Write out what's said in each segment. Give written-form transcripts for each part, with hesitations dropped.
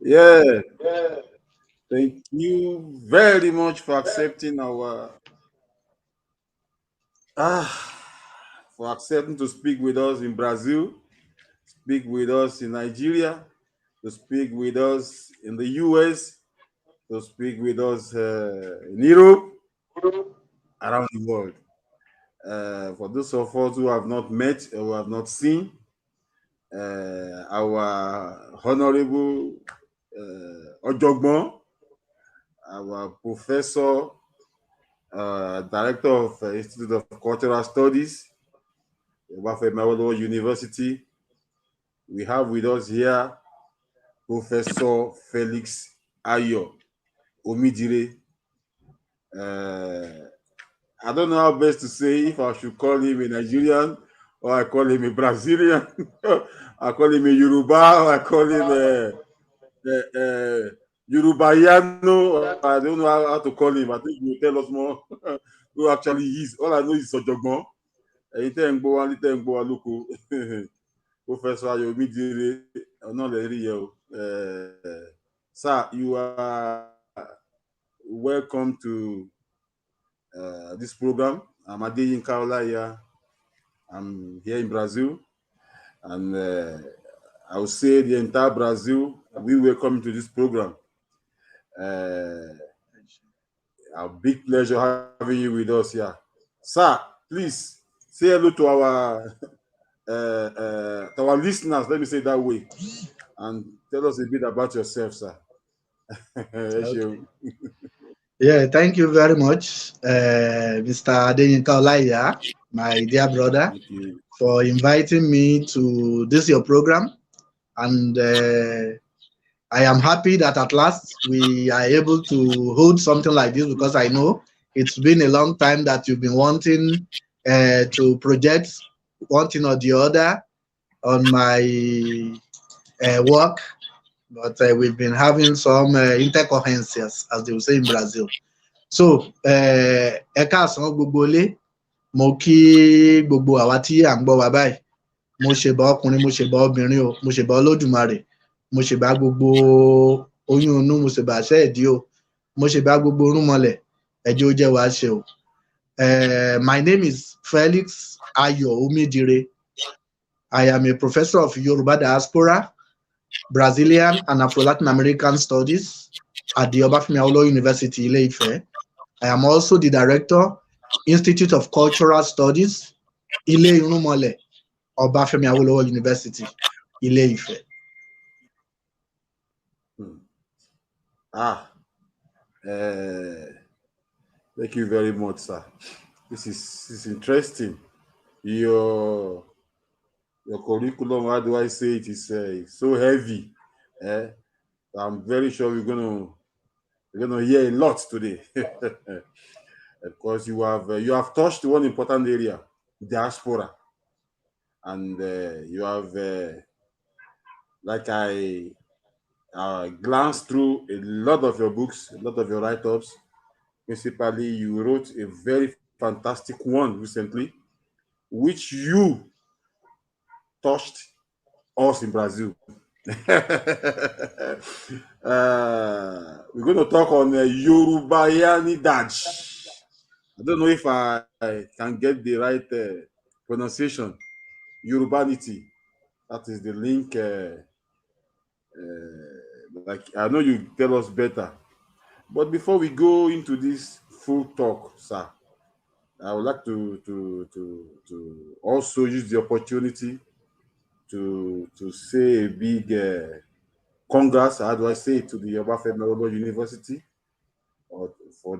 Yeah, thank you very much for accepting our for accepting to speak with us in Brazil, speak with us in Nigeria, to speak with us in the US, to speak with us in Europe, around the world. For those of us who have not met or who have not seen, our honorable Ojogbon, our professor, director of Institute of Cultural Studies, Obafemi Awolowo University. We have with us here Professor Felix Ayoh Omidire. I don't know how best to say if I should call him a Nigerian or I call him a Brazilian. I call him a Yoruba or I call him a Yorubahiano. I don't know how to call him. I think he will tell us more who actually he is. All I know is Ojogbon. Ẹ̀yin tẹ́ ń gbọ́ wá ní tẹ́ ń gbọ́ wá lóko. Professor Ayoh Omidire ọ̀nà lè rí yẹ o. Sir, you are welcome to this program. I'm Adeyinka Olaiya. I'm here in Brazil, and I would say the entire Brazil, we welcome you to this program. A big pleasure having you with us here. Sir, please say hello to our listeners, let me say it that way, and tell us a bit about yourself, sir. Okay. Yeah, thank you very much, Mr. Adeyinka Olaiya, my dear brother, for inviting me to this your program. And I am happy that at last we are able to hold something like this, because I know it's been a long time that you've been wanting to project one thing or the other on my work, but we've been having some intercoherences, as they will say in Brazil. So, ẹ káàsán gbogbo ilé, mo kí gbogbo àwa tí à ń gbọ́ wa báyìí. Mo ṣèbà ọkùnrin, mo ṣèbà obìnrin o, mo ṣèbà Olódùmarè, mo ṣèbà gbogbo oyún inú, mo ṣèbà àṣẹ ìdí o, mo ṣèbà gbogbo orúnmọlẹ̀, ẹ jẹ́ ó jẹ́ wá ṣe o. My name is Felix Ayoh Omidire. I am a professor of Yoruba diaspora, Brazilian and Afro-Latin American Studies at the Obafemi Awolowo University, Ile-Ife. I am also the director, Institute of Cultural Studies, Ile-Irunmole, Obafemi Awolowo University, Ile-Ife. Thank you very much, sir. This is interesting. Your curriculum, how do I say it, is so heavy. I'm very sure we're gonna hear a lot today. Of course, you have touched one important area, diaspora, and you have like I glanced through a lot of your books, a lot of your write-ups. Principally, you wrote a very fantastic one recently, which you touched us in Brazil. We're going to talk on Yorubahianity. I don't know if I can get the right pronunciation. Yorubahianity. That is the link. Like I know you tell us better. But before we go into this full talk, sir, I would like to also use the opportunity to say a big congrats, how do I say it, to the Obafemi Awolowo University for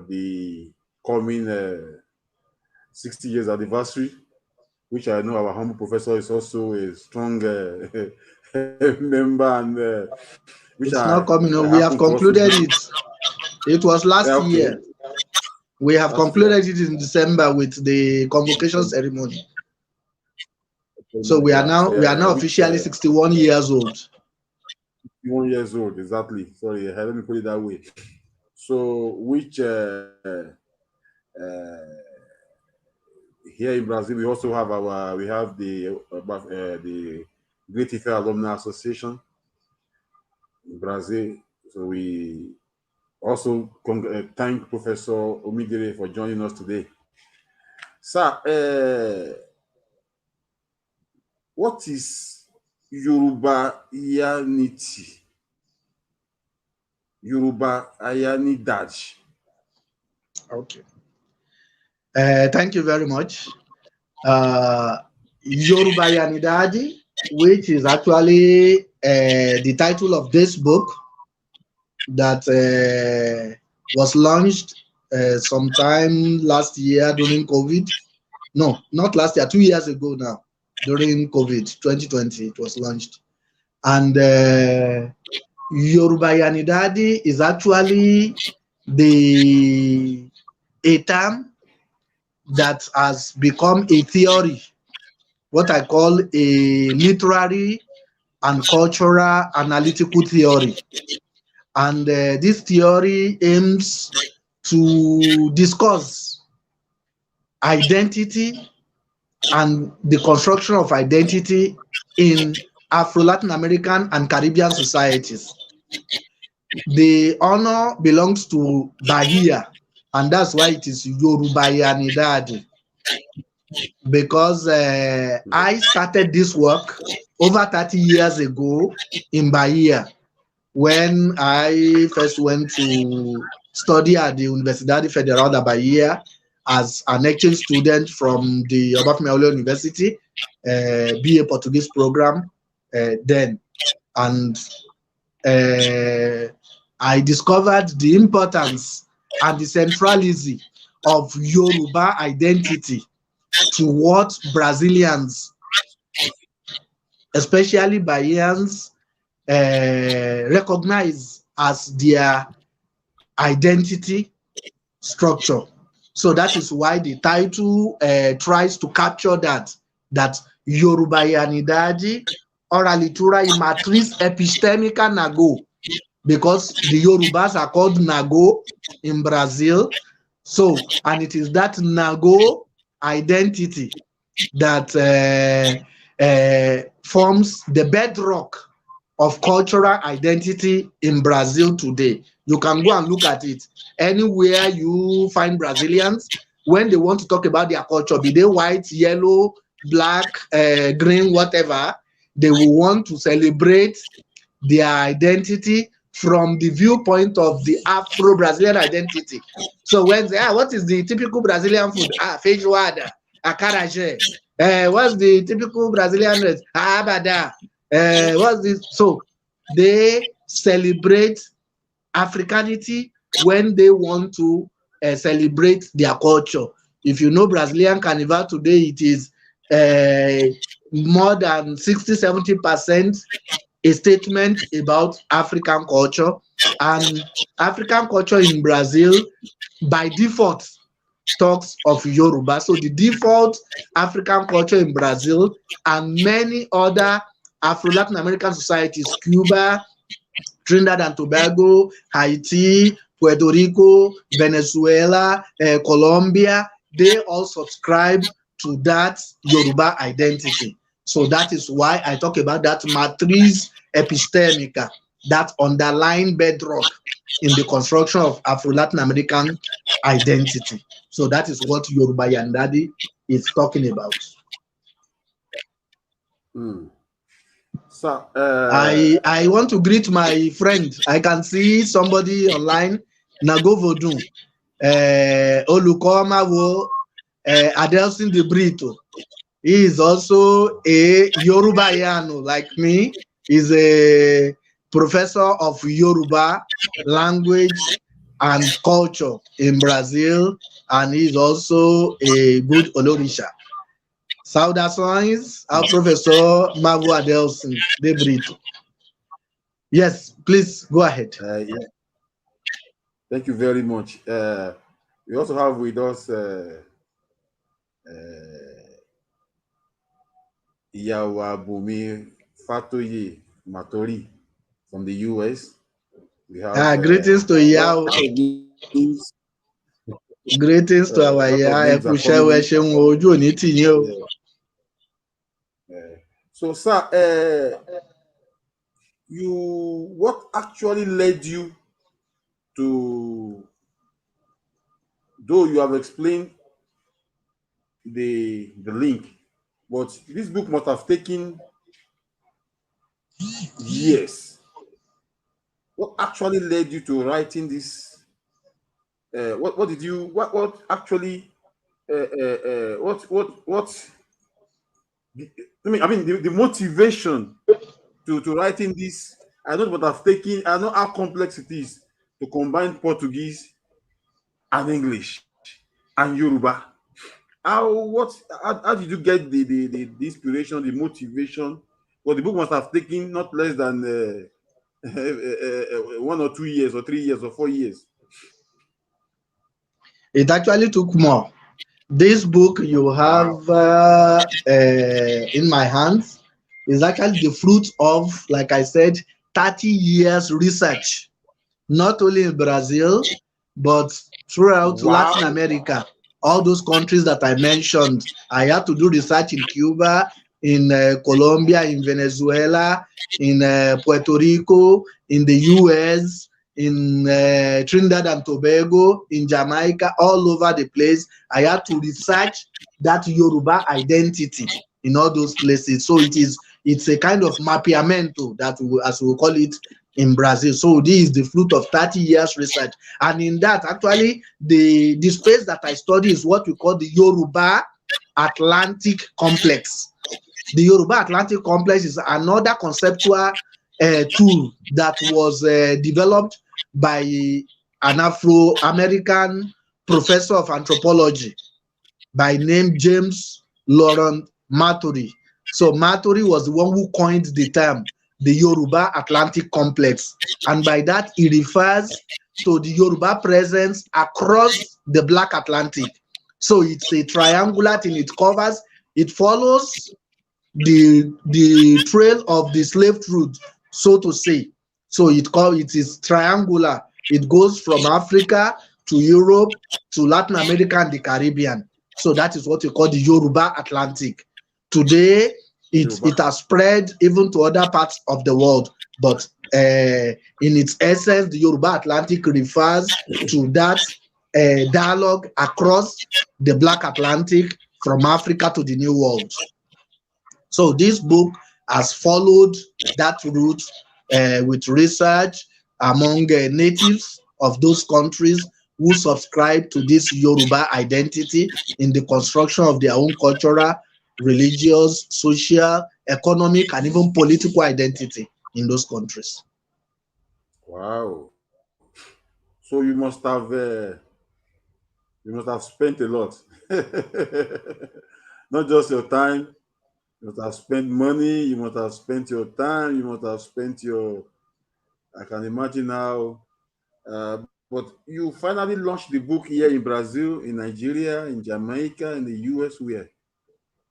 the coming 60 years anniversary, which I know our humble professor is also a strong member, and it's not coming on. We have concluded it. It was last year. We have concluded it in December with the convocation ceremony. So we are now officially 61 years old. 61 years old, exactly. Sorry, let me put it that way. So, which here in Brazil, we also have the Great Ife Alumni Association, in Brazil. So we also thank Professor Omidire for joining us today. Sir, what is Yorubahianity? Yorubahianidad. Okay. Thank you very much. Yorubahianidad, which is actually the title of this book that was launched sometime last year during COVID. No, not last year, 2 years ago now, during COVID 2020, it was launched. And Yorubahianidad is actually a term that has become a theory, what I call a literary and cultural analytical theory. And this theory aims to discuss identity and the construction of identity in Afro-Latin American and Caribbean societies. The honor belongs to Bahia, and that's why it is Yorubahianidad. Because I started this work over 30 years ago in Bahia when I first went to study at the Universidade Federal da Bahia as an exchange student from the Obafemi University, BA Portuguese program then. And I discovered the importance and the centralism of Yoruba identity to what Brazilians, especially Bahians, recognize as their identity structure. So that is why the title tries to capture that Yorubahianidad oralitura y matriz epistemica nago, because the Yorubas are called Nago in Brazil. So, and it is that Nago identity that forms the bedrock of cultural identity in Brazil today. You can go and look at it. Anywhere you find Brazilians, when they want to talk about their culture, be they white, yellow, black, green, whatever, they will want to celebrate their identity from the viewpoint of the Afro-Brazilian identity. So when they what is the typical Brazilian food? Feijoada, acarajé. What's the typical Brazilian dress? Abada. What's this? So they celebrate Africanity when they want to celebrate their culture. If you know Brazilian Carnival today, it is more than 60-70% a statement about African culture. And African culture in Brazil, by default, talks of Yoruba. So the default African culture in Brazil and many other Afro-Latin American societies, Cuba, Trinidad and Tobago, Haiti, Puerto Rico, Venezuela, Colombia, they all subscribe to that Yoruba identity. So that is why I talk about that matriz epistemica, that underlying bedrock in the construction of Afro-Latin American identity. So that is what Yorubahianidad is talking about. So, I want to greet my friend. I can see somebody online, Nagovodun, Olukomawo, Adelson de Brito. He is also a Yorubahiano like me. He's a professor of Yoruba language and culture in Brazil, and he's also a good Olorisha. Saudações ao professor Mago Adelson de Brito. Yes, please go ahead. Yeah. Thank you very much. We also have with us Iyawabumi Fatoye Matori from the US. We have greetings to Iyao. Greetings to our Iya. So, sir, what actually led you to, though you have explained the link, but this book must have taken years. What actually led you to writing this? What did you what actually what I mean the motivation to writing this? I know what I've taken. I know how complex it is to combine Portuguese and English and Yoruba. How did you get the inspiration, the motivation? Well, the book must have taken not less than 1 or 2 years or 3 years or 4 years. It actually took more. This book you Wow. have in my hands is actually the fruit of, like I said, 30 years research, not only in Brazil, but throughout Latin Wow. America. All those countries that I mentioned, I had to do research in Cuba, in Colombia, in Venezuela, in Puerto Rico, in the US, in Trinidad and Tobago, in Jamaica, all over the place. I had to research that Yoruba identity in all those places. So it's a kind of mapeamento that as we call it in Brazil. So this is the fruit of 30 years research. And in that, actually, the space that I study is what we call the Yoruba Atlantic complex. The Yoruba Atlantic complex is another conceptual tool that was developed by an Afro-American professor of anthropology by name James Laurent Maturi. So Maturi was the one who coined the term the Yoruba Atlantic complex. And by that, he refers to the Yoruba presence across the Black Atlantic. So it's a triangular thing. It follows the trail of the slave route, so to say. So it is triangular. It goes from Africa to Europe to Latin America and the Caribbean. So that is what we call the Yoruba Atlantic. Today, it has spread even to other parts of the world, but in its essence, the Yoruba Atlantic refers to that dialogue across the Black Atlantic from Africa to the New World. So this book has followed that route with research among natives of those countries who subscribe to this Yoruba identity in the construction of their own cultural, religious, social, economic, and even political identity in those countries. Wow. So you must have spent a lot. Not just your time, you must have spent money, you must have spent your time, you must have spent your, I can imagine how. But you finally launched the book here in Brazil, in Nigeria, in Jamaica, in the US. Where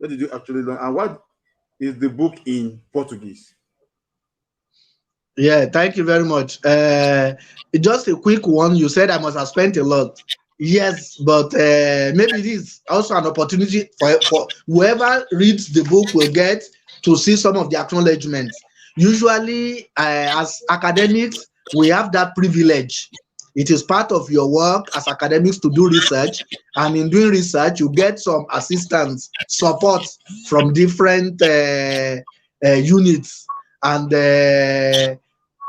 did you actually launch? And what is the book in Portuguese? Yeah, thank you very much. Just a quick one. You said I must have spent a lot. Yes, but maybe it is also an opportunity for whoever reads the book will get to see some of the acknowledgements. Usually, as academics, we have that privilege. It is part of your work as academics to do research, and in doing research, you get some assistance, support from different units. And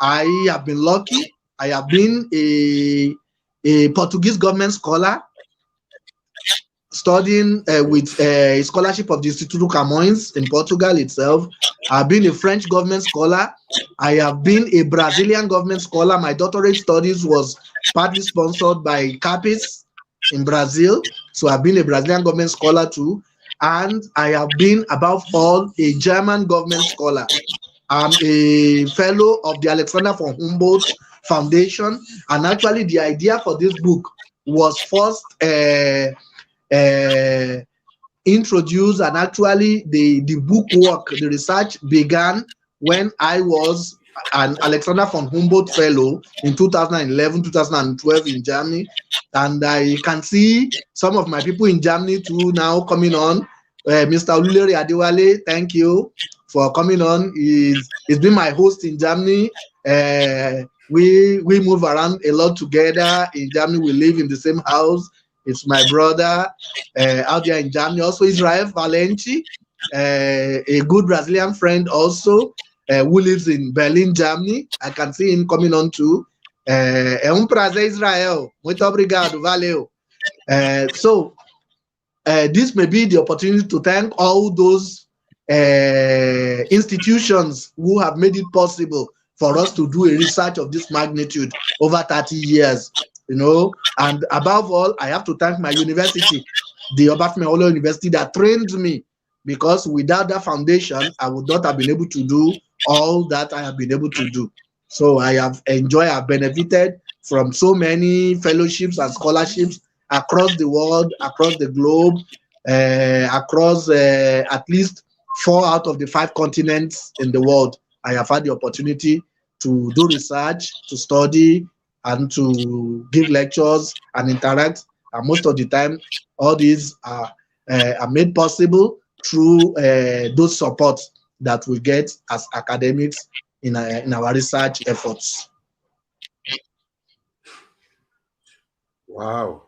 I have been lucky. I have been a Portuguese government scholar studying with a scholarship of the Instituto Camões in Portugal itself. I've been a French government scholar. I have been a Brazilian government scholar. My doctorate studies was partly sponsored by CAPES in Brazil. So I've been a Brazilian government scholar too. And I have been, above all, a German government scholar. I'm a fellow of the Alexander von Humboldt Foundation. And actually, the idea for this book was first introduced, and actually the book work, the research began when I was an Alexander von Humboldt fellow in 2011, 2012 in Germany. And I can see some of my people in Germany too now coming on. Mr. Olulere Adewale, thank you for coming on. He's He's been my host in Germany. We move around a lot together in Germany. We live in the same house. It's my brother out there in Germany. Also, Israel Valenti, a good Brazilian friend also, who lives in Berlin, Germany. I can see him coming on too. É prazer, Israel. Muito obrigado, valeu. So, this may be the opportunity to thank all those institutions who have made it possible for us to do a research of this magnitude over 30 years, you know. And above all, I have to thank my university, the Obafemi Awolowo University, that trained me, because without that foundation, I would not have been able to do all that I have been able to do. So I have enjoyed, I've benefited from so many fellowships and scholarships across the world, across the globe, across at least 4 out of the 5 continents in the world. I have had the opportunity to do research, to study, and to give lectures and interact. And most of the time, all these are made possible through those supports that we get as academics in our research efforts. Wow.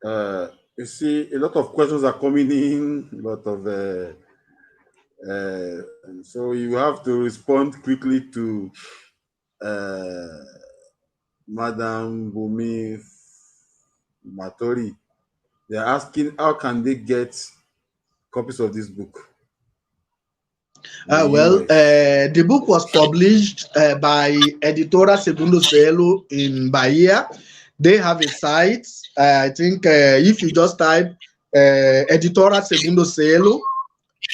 You see, a lot of questions are coming in, a lot of so you have to respond quickly to Madam Bumi Matori. They're asking, how can they get copies of this book? The book was published by Editora Segundo Selo in Bahia. They have a site. I think if you just type Editora Segundo Selo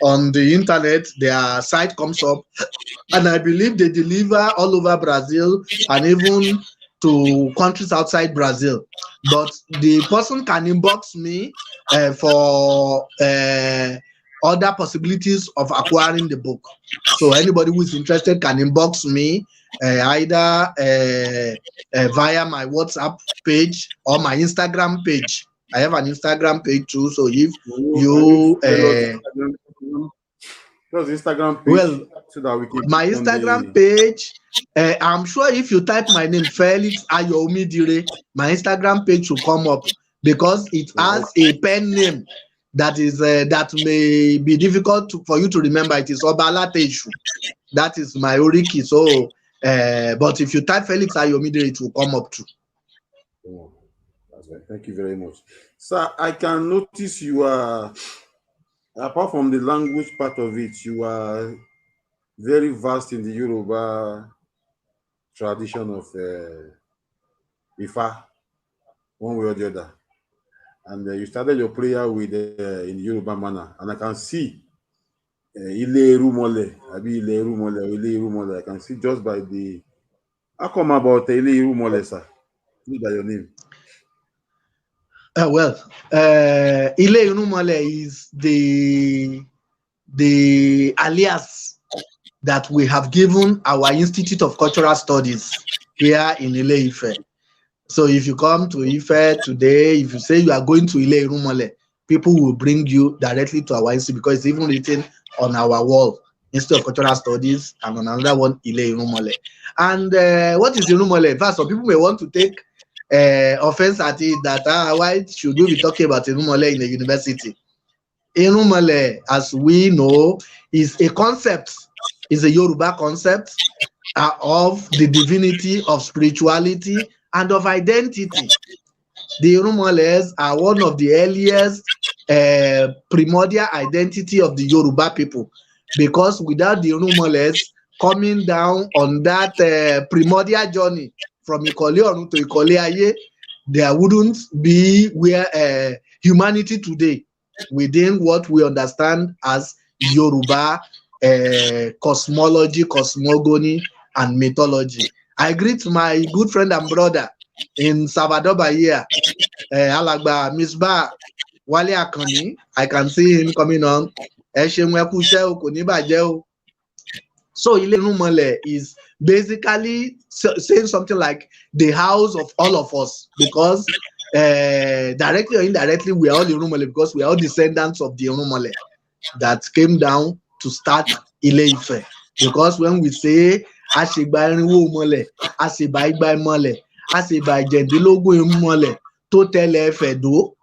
on the internet, their site comes up. And I believe they deliver all over Brazil and even to countries outside Brazil. But the person can inbox me for other possibilities of acquiring the book. So anybody who is interested can inbox me either via my WhatsApp page or my Instagram page. I have an Instagram page too. So if you Instagram page, well, so that we can my Instagram page, I'm sure if you type my name, Felix Ayoh Omidire, my Instagram page will come up, because it has a pen name that is that may be difficult for you to remember. It is Obalateju. That is my oriki. So, but if you type Felix Ayoh Omidire, it will come up too. Oh, that's right. Thank you very much, sir. I can notice you are, apart from the language part of it, you are very vast in the Yoruba tradition of Ifa, one way or the other. And you started your prayer with in Yoruba manner, and I can see Ile-Ife Ile-Ife. I can see just by the. How come about Ile-Ife, sir? By your name. Ile-Ife is the alias that we have given our Institute of Cultural Studies here in Ile-Ife. So if you come to Ife today, if you say you are going to Ile-Ife, people will bring you directly to our institute, because it's even written on our wall, Institute of Cultural Studies, and on another one, Ile-Ife. And what is Irumole? First, some people may want to take offense at it, that why should we be talking about Irumole in a university? Irumole, as we know, is a concept, is a Yoruba concept of the divinity, of spirituality, and of identity. The Irumoles are one of the earliest primordial identity of the Yoruba people, because without the Irumoles coming down on that primordial journey from Ikole Orun to Ikole Aye, there wouldn't be where humanity today, within what we understand as Yoruba cosmology, cosmogony, and mythology. I greet my good friend and brother in Salvador Bahia, Alagba Misbah Wale Akani. I can see him coming on. So Ile-Ife is basically saying something like the house of all of us, because directly or indirectly we are all Irumole, because we are all descendants of the Irumole that came down to start Ile-Ife. Because when we say àṣègbà irinwó mọ́lẹ̀, àṣègbà igba mọ́lẹ̀, àṣègbà ìjẹ̀dínlógún mọ́lẹ̀, tó tẹ̀lé Ẹ̀fẹ̀dó,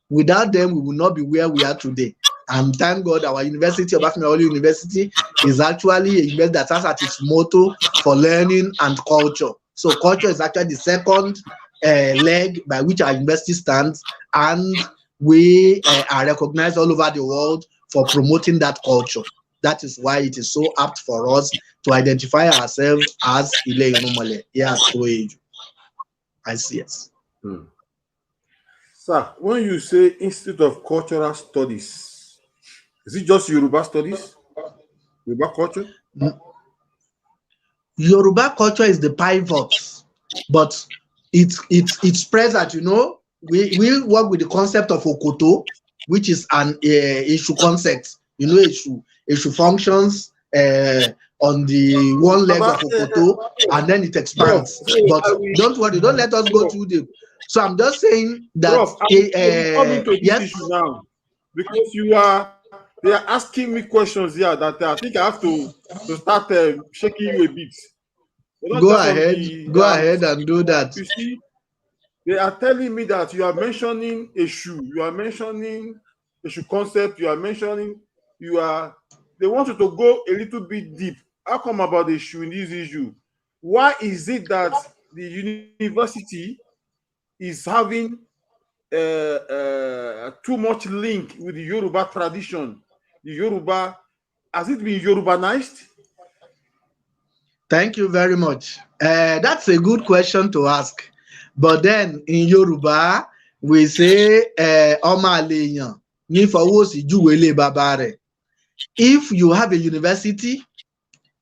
without them, we will not be where we are today. And thank God our university, Obafemi Awolowo University, is actually a university that has at its motto for learning and culture. So culture is actually the second leg by which our university stands, and we are recognized all over the world for promoting that culture. That is why it is so apt for us to identify ourselves as Ile-Ife. Yeah, I see yes. Sir, when you say Institute of Cultural Studies, is it just Yoruba studies? Yoruba culture? Yoruba culture is the pivot, but it spreads out, we work with the concept of Okoto, which is an issue concept. Issue functions on the one leg of Okoto, and then it expands. But don't worry, don't let us go through the. So I'm just saying that. Prof, coming to this issue now, because they are asking me questions here that I think I have to start shaking you a bit. Go ahead and do that. You see, they are telling me that you are mentioning issue, you are mentioning issue concept, you are mentioning, they want you to go a little bit deep. How come about the issue in this issue? Why is it that the university is having too much link with the Yoruba tradition? The Yoruba, has it been Yorubanized? Thank you very much. That's a good question to ask. But then in Yoruba, we say, Ọmọ àlèyàn ní fọwọ́ sí júwe ilé bàbá rẹ̀. If you have a university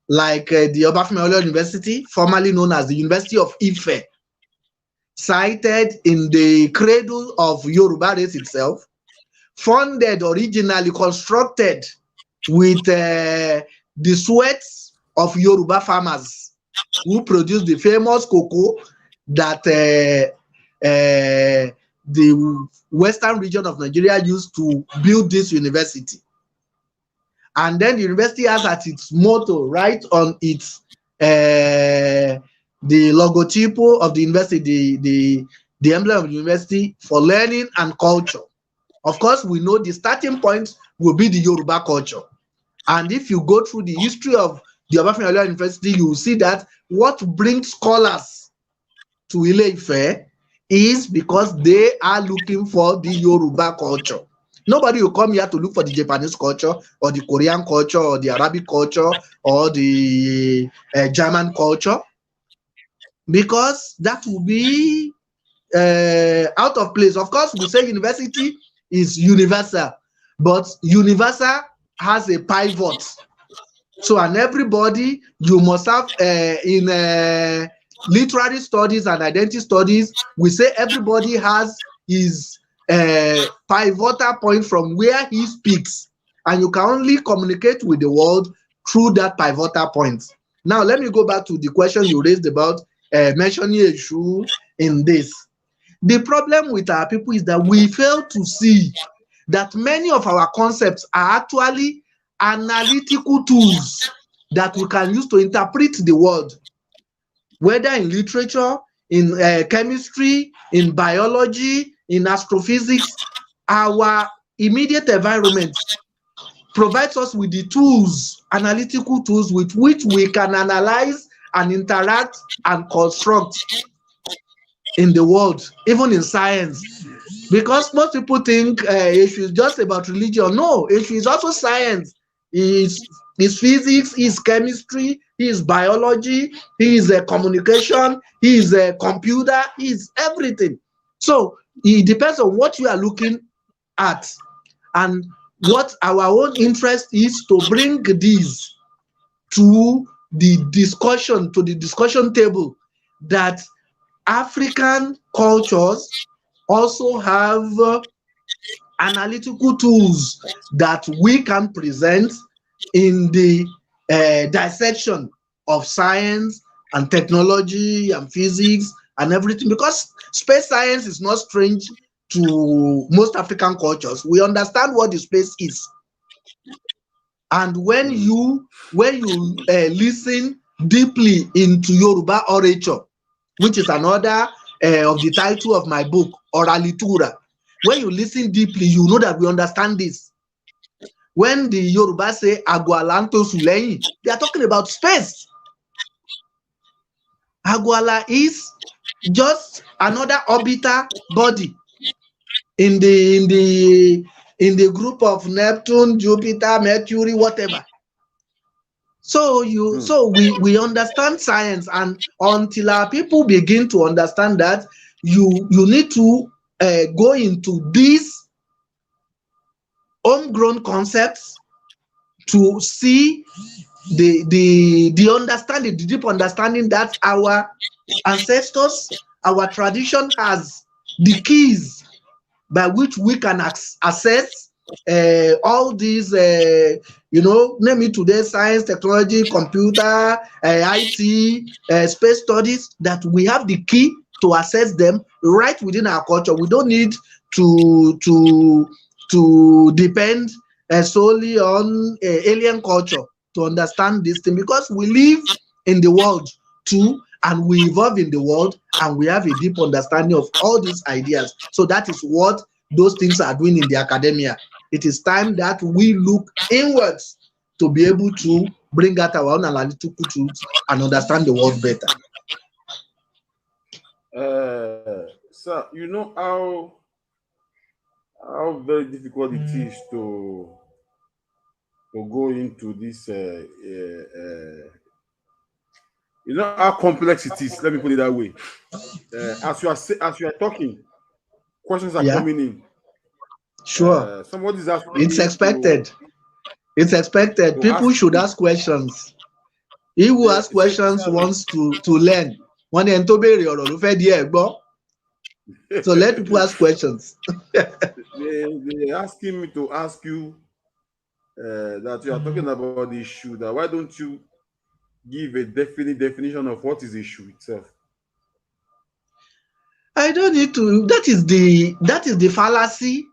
like the Obafemi Awolowo University, formerly known as the University of Ife, cited in the cradle of Yoruba race itself, funded originally, constructed with the sweats of Yoruba farmers who produced the famous cocoa that the western region of Nigeria used to build this university. And then the university has at its motto, right on its the logotypo of the university, the emblem of the university, for learning and culture. Of course, we know the starting point will be the Yoruba culture. And if you go through the history of the Obafemi Awolowo University, you will see that what brings scholars to Ile-Ife is because they are looking for the Yoruba culture. Nobody will come here to look for the Japanese culture or the Korean culture or the Arabic culture or the German culture, because that will be out of place. Of course, we say university is universal, but universal has a pivot. So, and everybody, you must have in literary studies and identity studies, we say everybody has his pivotal point from where he speaks, and you can only communicate with the world through that pivotal point. Now, let me go back to the question you raised about mentioning issue in this. The problem with our people is that we fail to see that many of our concepts are actually analytical tools that we can use to interpret the world, whether in literature, in chemistry, in biology, in astrophysics. Our immediate environment provides us with the tools, analytical tools, with which we can analyze and interact and construct in the world, even in science. Because most people think issue is just about religion. No, issue is also science. It's physics, it's chemistry, it's biology, it's communication, it's computer, it's everything. So it depends on what you are looking at, and what our own interest is to bring these to the discussion table, that African cultures also have analytical tools that we can present in the dissection of science and technology and physics and everything, because space science is not strange to most African cultures. We understand what the space is. And when you listen deeply into Yoruba orature, which is another of the title of my book, Oralitura, when you listen deeply, you know that we understand this. When the Yoruba say Agualanto Suleyin, they are talking about space. Aguala is just another orbital body in the group of Neptune, Jupiter, Mercury, whatever. So we understand science, and until our people begin to understand that, you need to go into these homegrown concepts to see the understanding, the deep understanding that our ancestors, our tradition has the keys by which we can access all these, name it today, science, technology, computer, IT, space studies, that we have the key to access them right within our culture. We don't need to depend solely on alien culture to understand this thing, because we live in the world too, and we evolve in the world, and we have a deep understanding of all these ideas. So that is what those things are doing in the academia. It is time that we look inwards to be able to bring out our own analytical tools and understand the world better. Sir, you know how very difficult it is to go into this. You know how complex it is. Let me put it that way. As you are talking, questions are coming in. Sure. Somebody's asking. It's expected. It's expected. People should ask questions. He who asks questions wants to learn. So let people ask questions. They're asking me to ask you that you are talking about the issue. That why don't you give a definite definition of what is the issue itself? I don't need to. That is the fallacy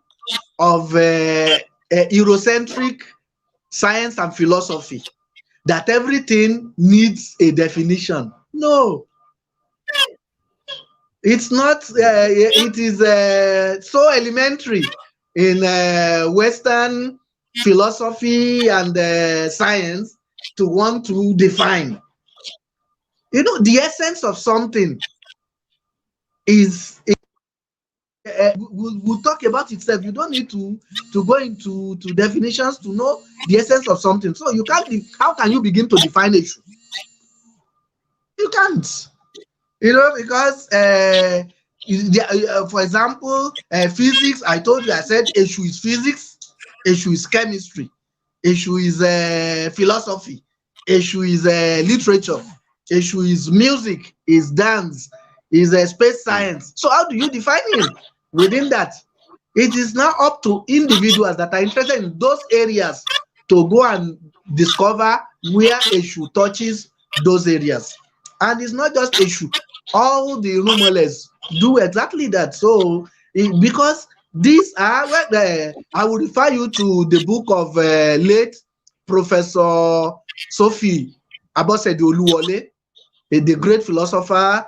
of Eurocentric science and philosophy, that everything needs a definition. No, it's not. It is so elementary in Western philosophy and science to want to define. The essence of something is we'll talk about itself. You don't need to go into definitions to know the essence of something. So you can't. How can you begin to define a issue? You can't. Because for example, physics. I told you. I said issue is physics. Issue is chemistry. Issue is philosophy. Issue is literature. Issue is music. Is dance. Is space science. So how do you define it? Within that, it is now up to individuals that are interested in those areas to go and discover where issue touches those areas. And it's not just issue. All the rumors do exactly that. So, because these are, I will refer you to the book of late Professor Sophie Abosede Oluwole, the great philosopher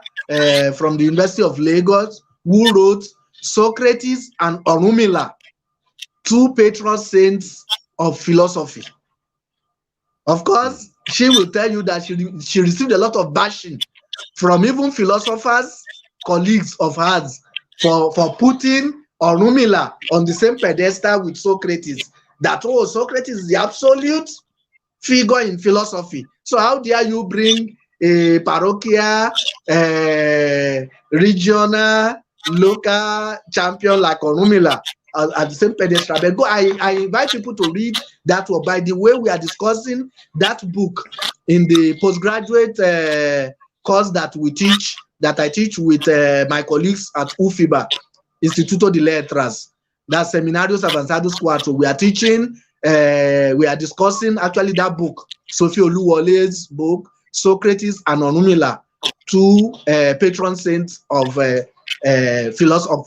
from the University of Lagos, who wrote Socrates and Orunmila, two patron saints of philosophy. Of course, she will tell you that she received a lot of bashing from even philosophers, colleagues of hers, for putting Orunmila on the same pedestal with Socrates. That Socrates is the absolute figure in philosophy. So how dare you bring a parochial, regional, local champion like Orunmila at the same pedestal? But I invite people to read that one. By the way, we are discussing that book in the postgraduate course that I teach with my colleagues at UFIBA, Instituto de Letras. That's Seminarios Avanzados Cuatro. We are teaching, we are discussing actually that book, Sophie Oluwole's book, Socrates and Orunmila, two patron saints of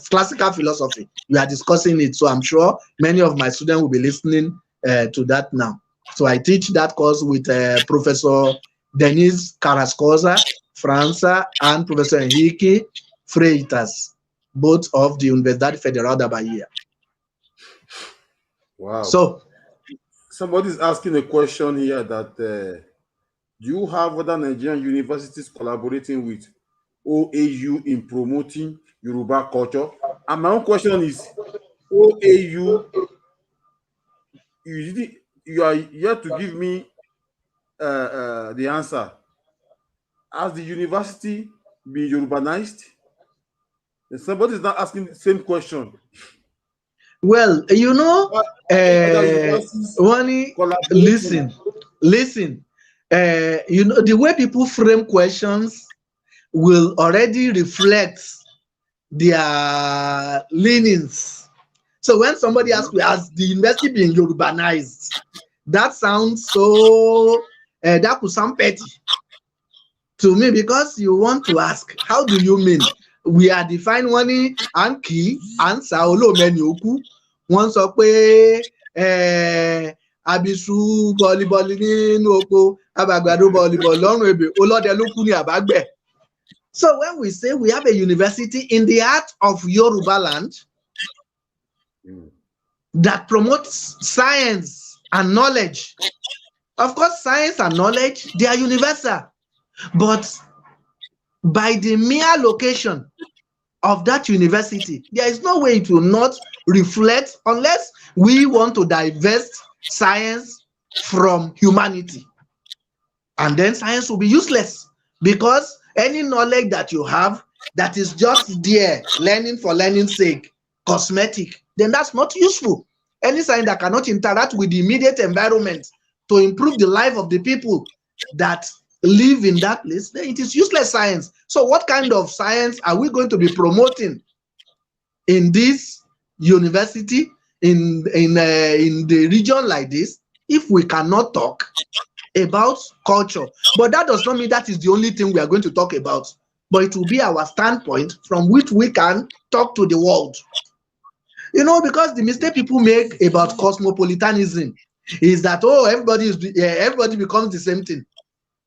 classical philosophy. We are discussing it, so I'm sure many of my students will be listening to that now. So I teach that course with Professor Denise Carrascosa, França, and Professor Henrique Freitas, both of the Universidade Federal da Bahia. Wow. So Somebody's asking a question here that do you have other Nigerian universities collaborating with OAU in promoting Yoruba culture? And my own question is, OAU, you are yet to give me the answer. Has the university been Yorubanized? And somebody is not asking the same question. well, you know, Other universities listen. You know, the way people frame questions will already reflect their leanings. So when somebody asks, has the university been Yorubanized? That sounds so, that could sound petty to me, because you want to ask, how do you mean? We are defined one ní à ń kì í à ń sá olóòmẹ́ni òkú. Wọ́n sọ pé abisu bọ́líbọ́lí nínú oko, abàgbàdo bọ́líbọ́lí lọ́rùn ebè, olóde ló kú ní àbágbẹ̀. So when we say we have a university in the heart of Yoruba land that promotes science and knowledge, of course, science and knowledge, they are universal. But by the mere location of that university, there is no way it will not reflect, unless we want to divest science from humanity. And then science will be useless, because any knowledge that you have that is just there, learning for learning's sake, cosmetic, then that's not useful. Any science that cannot interact with the immediate environment to improve the life of the people that live in that place, then it is useless science. So what kind of science are we going to be promoting in this university, in the region like this, if we cannot talk about culture? But that does not mean that is the only thing we are going to talk about, but it will be our standpoint from which we can talk to the world. You know, because the mistake people make about cosmopolitanism is that, oh, everybody becomes the same thing.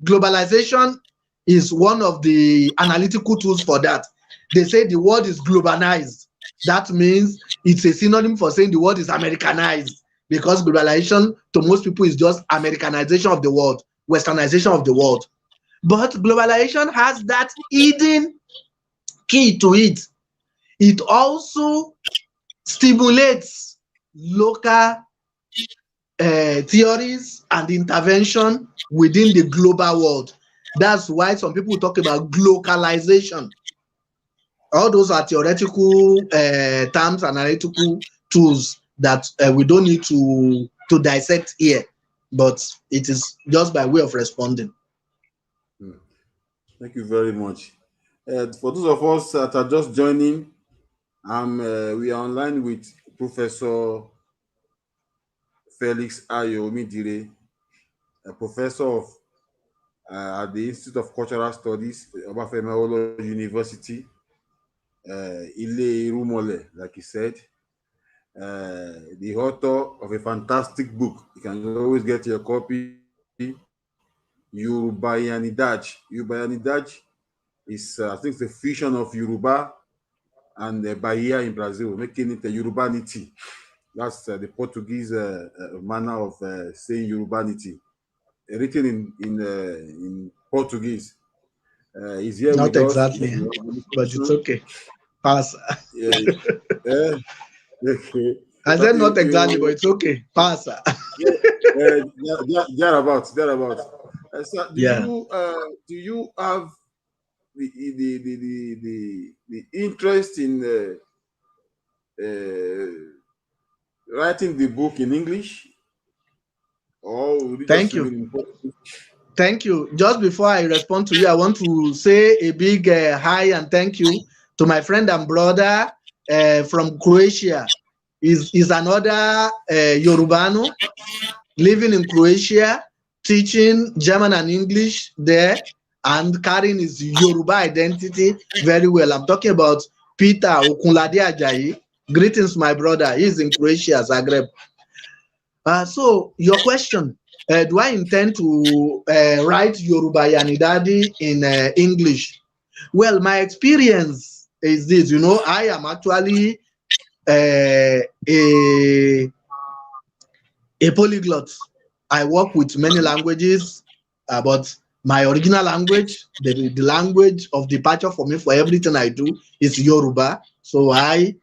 Globalization is one of the analytical tools for that. They say the world is globalized. That means it's a synonym for saying the world is Americanized, because globalization to most people is just Americanization of the world, westernization of the world. But globalization has that hidden key to it. It also stimulates local theories and intervention within the global world. That's why some people talk about glocalization. All those are theoretical terms and analytical tools that we don't need to dissect here, but it is just by way of responding. Thank you very much. For those of us that are just joining, we are online with Professor Felix Ayoh Omidire, a professor at the Institute of Cultural Studies, Obafemi Awolowo University, Ile-Ife, like he said, the author of a fantastic book. You can always get your copy, Yorubahianity. Yorubahianity is, I think, the fusion of Yoruba and Bahia in Brazil, making it a Yorubanity. That's the Portuguese manner of saying Yorubanity. Written in Portuguese. Is here Not with exactly, us. but it's okay. Pass. Okay. I said not exactly, but it's okay. Pass. Thereabouts. So do you have the interest in writing the book in English? Or Thank you. Thank you. Just before I respond to you, I want to say a big hi and thank you to my friend and brother from Croatia. Is another Yorubano living in Croatia, teaching German and English there, and carrying his Yoruba identity very well. I'm talking about Peter Okunlade Ajayi. Greetings, my brother. He's in Croatia, Zagreb. So your question, do I intend to write Yorubahianity in English? Well, my experience is this, I am actually a polyglot. I work with many languages, but my original language, the language of departure for me for everything I do is Yoruba. So I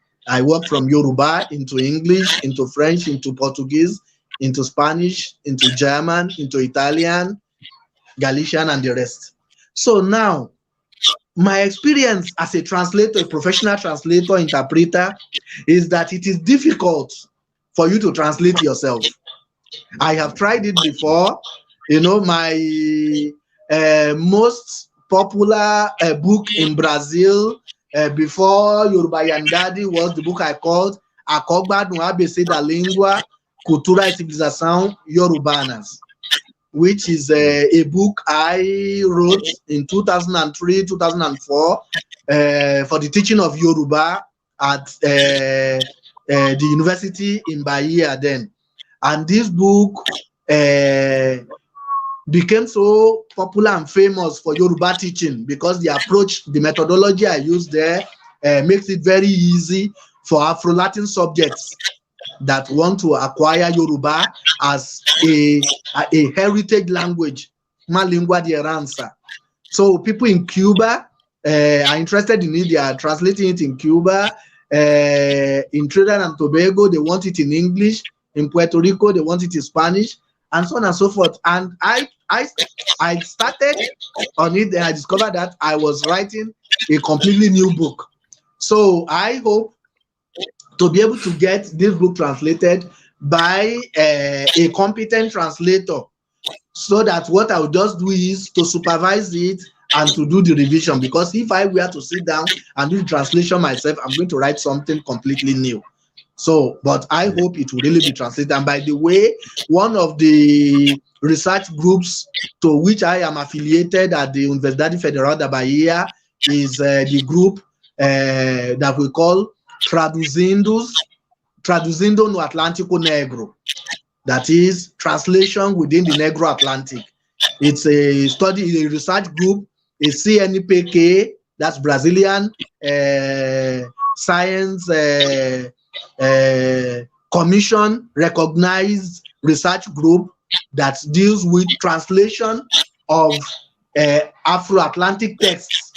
work from Yoruba into English, into French, into Portuguese, into Spanish, into German, into Italian, Galician, and the rest. So now, my experience as a translator, a professional translator, interpreter, is that it is difficult for you to translate yourself. I have tried it before. My most popular book in Brazil before Yorubahianity was the book I called Akogbadun ABC da Língua, Cultura e Civilização Yorubanas, which is a book I wrote in 2003, 2004 for the teaching of Yoruba at the university in Bahia then. And this book became so popular and famous for Yoruba teaching because the approach, the methodology I use there makes it very easy for Afro-Latin subjects that want to acquire Yoruba as a heritage language, uma língua de herança. So people in Cuba are interested in it. They are translating it in Cuba. In Trinidad and Tobago, they want it in English. In Puerto Rico, they want it in Spanish, and so on and so forth. And I started on it, and I discovered that I was writing a completely new book. So I hope to be able to get this book translated by a competent translator, so that what I will just do is to supervise it and to do the revision. Because if I were to sit down and do the translation myself, I'm going to write something completely new. So, but I hope it will really be translated. And by the way, one of the research groups to which I am affiliated at the Universidade Federal da Bahia is the group that we call Traduzindo no Atlântico Negro. That is translation within the Negro Atlantic. It's a study, a research group, a CNPq, that's Brazilian Science Commission recognized research group that deals with translation of Afro-Atlantic texts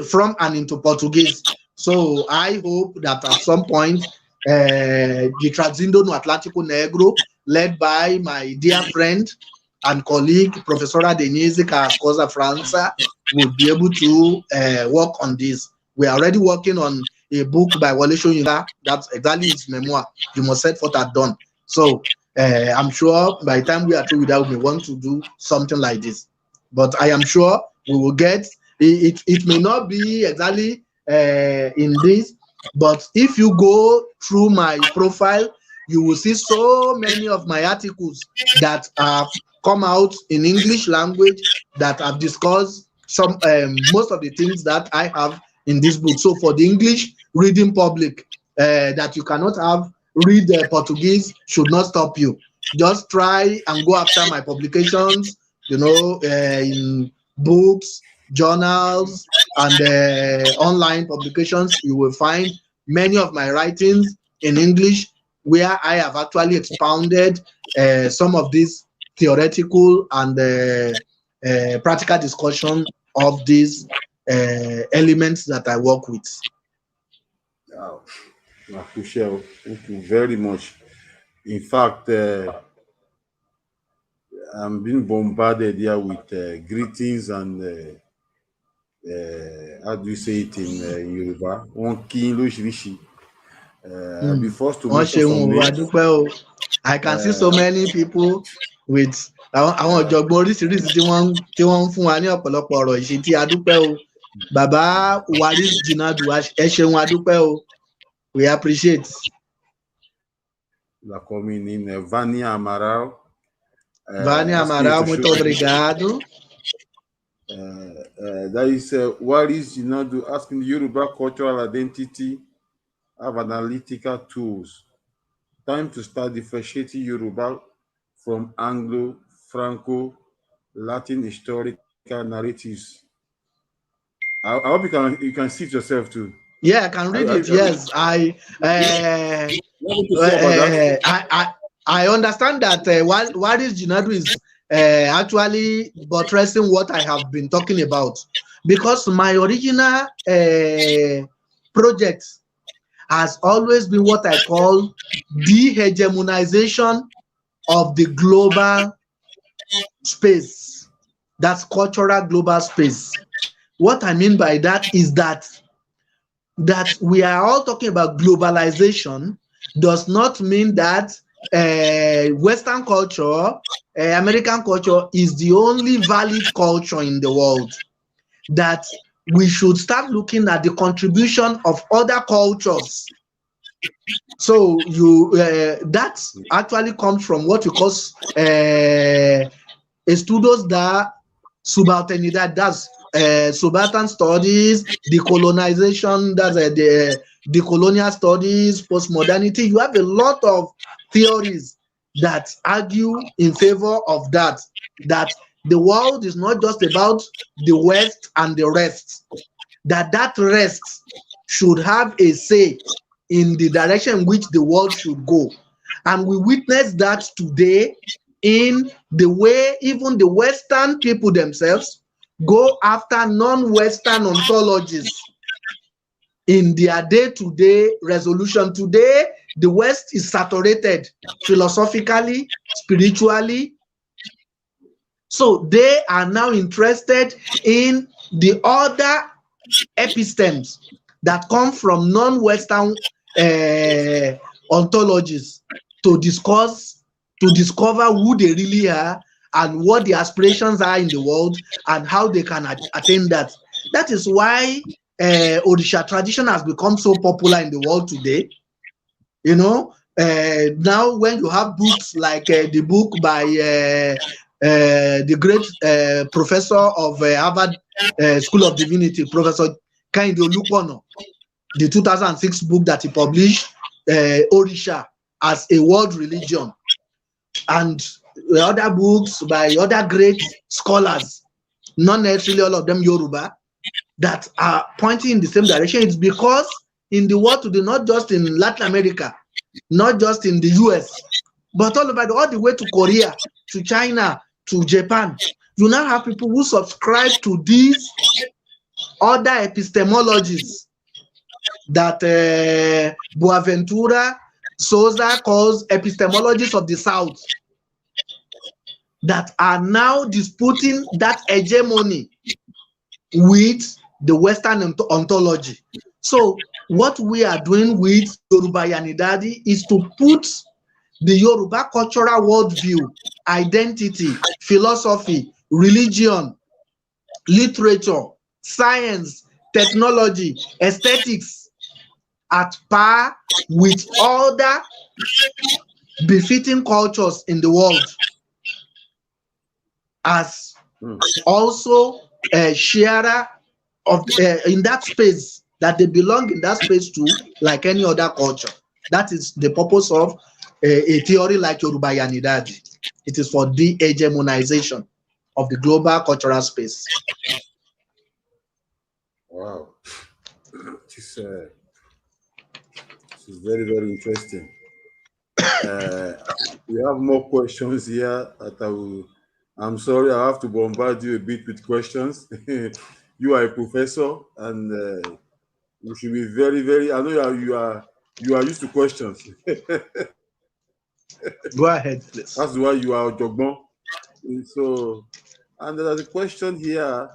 from and into Portuguese. So I hope that at some point the Traduzindo no Atlântico Negro, led by my dear friend and colleague, Professora Denise Cascosa França, would be able to work on this. We are already working on a book by Wole Soyinka. That's exactly his memoir, You Must Set Forth at Dawn. So I'm sure by the time we are through with that, we want to do something like this. But I am sure we will get it. It may not be exactly in this, but if you go through my profile, you will see so many of my articles that have come out in English language that have discussed some most of the things that I have in this book. So for the English reading public that you cannot read Portuguese should not stop you. Just try and go after my publications, in books, journals, and online publications. You will find many of my writings in English where I have actually expounded some of these theoretical and practical discussion of these elements that I work with. Wow. Thank you very much. In fact, I'm being bombarded here with greetings and how do you say it in Yoruba? I'll be forced to mention some names. I can see so many people with àwọn ọ̀jọ̀gbọ́n oríṣiríṣi tí wọ́n ń fún wa ní ọ̀pọ̀lọpọ̀ ọ̀rọ̀ ìṣítí adúpẹ́ o. Bàbá Waris Jinadu, ẹ ṣeun adúpẹ́ o. We appreciate. La coming in Vania Amaral. Vania Amaral, muito obrigado. That is Waris Jinadu asking Yoruba cultural identity have analytical tools. Time to start differentiating Yoruba from Anglo, Franco, Latin historical narratives. I hope you can see it yourself too. Yeah, I can read it. Yes, I understand that what is Jinadu is actually buttressing what I have been talking about, because my original project has always been what I call de-hegemonization of the global space. That's cultural global space. What I mean by that is that we are all talking about globalization does not mean that Western culture, American culture is the only valid culture in the world. That we should start looking at the contribution of other cultures. So that actually comes from what we call estudios da subalternidad. That's subaltern studies, decolonization, that's the decolonial studies, postmodernity. You have a lot of theories that argue in favor of that the world is not just about the West and the rest, that rest should have a say in the direction in which the world should go. And we witness that today in the way even the Western people themselves go after non-Western ontologies in their day-to-day resolution. Today, the West is saturated philosophically, spiritually. So they are now interested in the other epistemes that come from non-Western ontologies to discover who they really are and what the aspirations are in the world and how they can attain that. That is why Odisha tradition has become so popular in the world today. You know, now when you have books like the book by the great professor of Harvard School of Divinity, Professor Kehinde Olupono, the 2006 book that he published, Orisha as a world religion, and other books by other great scholars, not necessarily all of them Yoruba, that are pointing in the same direction. It's because in the world today, not just in Latin America, not just in the US, but all over, all the way to Korea, to China, to Japan, you now have people who subscribe to these other epistemologies that Boaventura Souza calls epistemologies of the South, that are now disputing that hegemony with the Western ontology. So what we are doing with Yorubahianity is to put the Yoruba cultural worldview, identity, philosophy, religion, literature, science, technology, aesthetics at par with other befitting cultures in the world, as also a sharer of in that space, that they belong in that space too, like any other culture. That is the purpose of a theory like Yorubahianity. It is for de-hegemonization of the global cultural space. Wow. This is very, very interesting. We have more questions here that I'm sorry, I have to bombard you a bit with questions. You are a professor, and you should be very, very. I know you are used to questions. Go ahead, please. That's why you are Jogbo. So, and there's a question here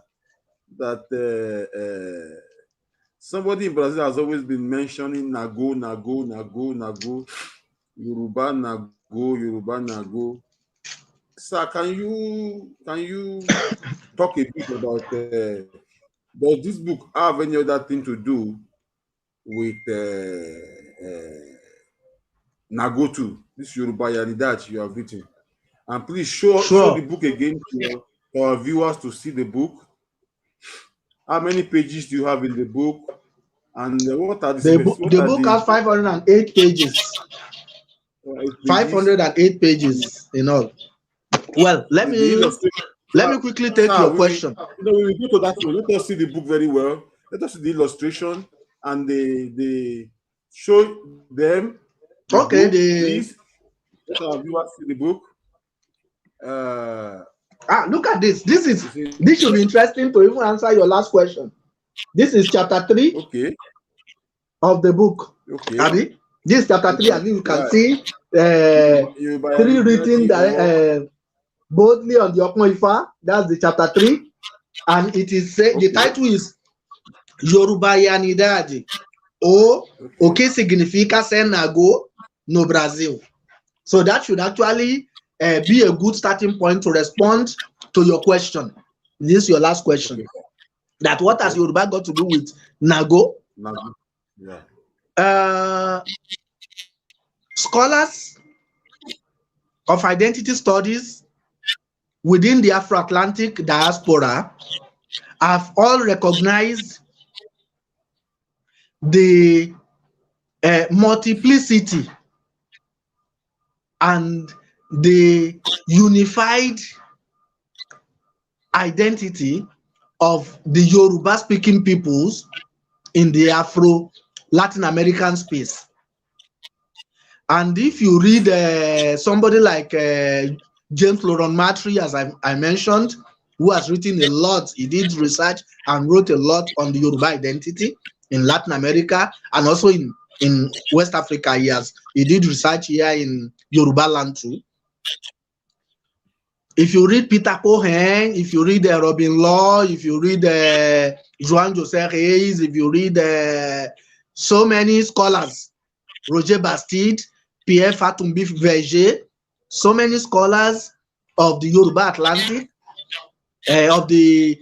that somebody in Brazil has always been mentioning Nago, Yoruba Nago. Sir, can you talk a bit about does this book have any other thing to do with Nagotu, this Yorubahianity you have written? And please show the book again to our viewers to see the book. How many pages do you have in the book? And what are the book has 508 pages. 508 pages. in all. Well, let me quickly take your question. We go to that one. Let us see the book very well. Let us see the illustration and the show them. Okay, book, please. Let our viewers see the book. Look at this. This should be interesting to even answer your last question. This is chapter 3 of the book. Okay. Abi? This is chapter 3, and you can see 3 written boldly on the Okmoifa. That's the chapter 3. And it is the title is Yorubahianity. O que significa ser nago no Brasil. So that should actually be a good starting point to respond to your question. This is your last question. That what has Yoruba got to do with nago? Yeah. Scholars of identity studies within the Afro-Atlantic diaspora have all recognized the multiplicity and the unified identity of the Yoruba-speaking peoples in the Afro-Latin American space. And if you read somebody like James Laurent Matry, as I mentioned, who has written a lot, he did research and wrote a lot on the Yoruba identity in Latin America and also in West Africa. He did research here in Yoruba land too. If you read Peter Cohen, if you read Robin Law, if you read Joan José Reyes, if you read so many scholars, Roger Bastide, Pierre Fatumbi Verger, so many scholars of the Yoruba Atlantic, of the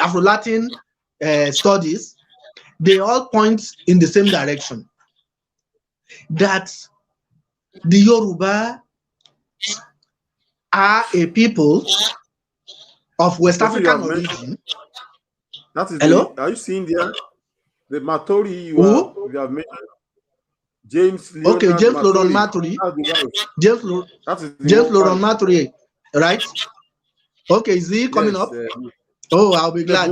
Afro-Latin studies, they all point in the same direction. That the Yoruba are a people of West African origin. That is hello? Are you seeing there? The Matori you have mentioned. James Laurent Maturi. James Laurent Maturi, right? Okay, is he coming up? I'll be glad.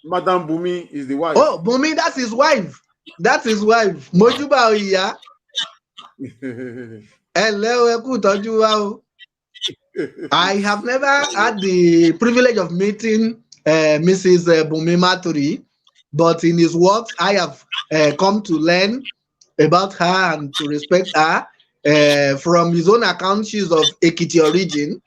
Madame Bumi is the wife. Oh, Bumi, that's his wife. That's his wife. Mojuba Oya. Hello, I have never had the privilege of meeting Mrs. Bumi Maturi, but in his works, I have come to learn about her and to respect her. From his own account, she's of Ekiti origin.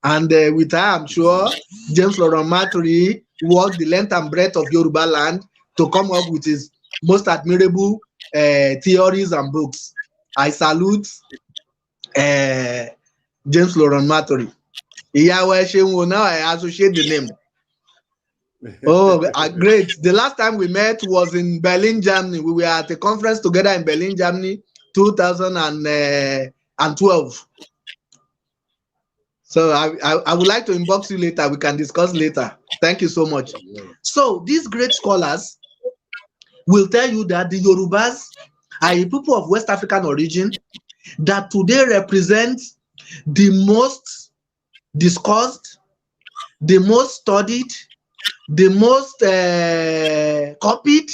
And with her, I'm sure James Laurent Maturi walked the length and breadth of Yoruba land to come up with his most admirable theories and books. I salute James Laurent Maturi. Now I associate the name. Great. The last time we met was in Berlin, Germany. We were at a conference together in Berlin, Germany, 2012. So I would like to inbox you later. We can discuss later. Thank you so much. So these great scholars will tell you that the Yorubas are a people of West African origin that today represent the most discussed, the most studied, the most copied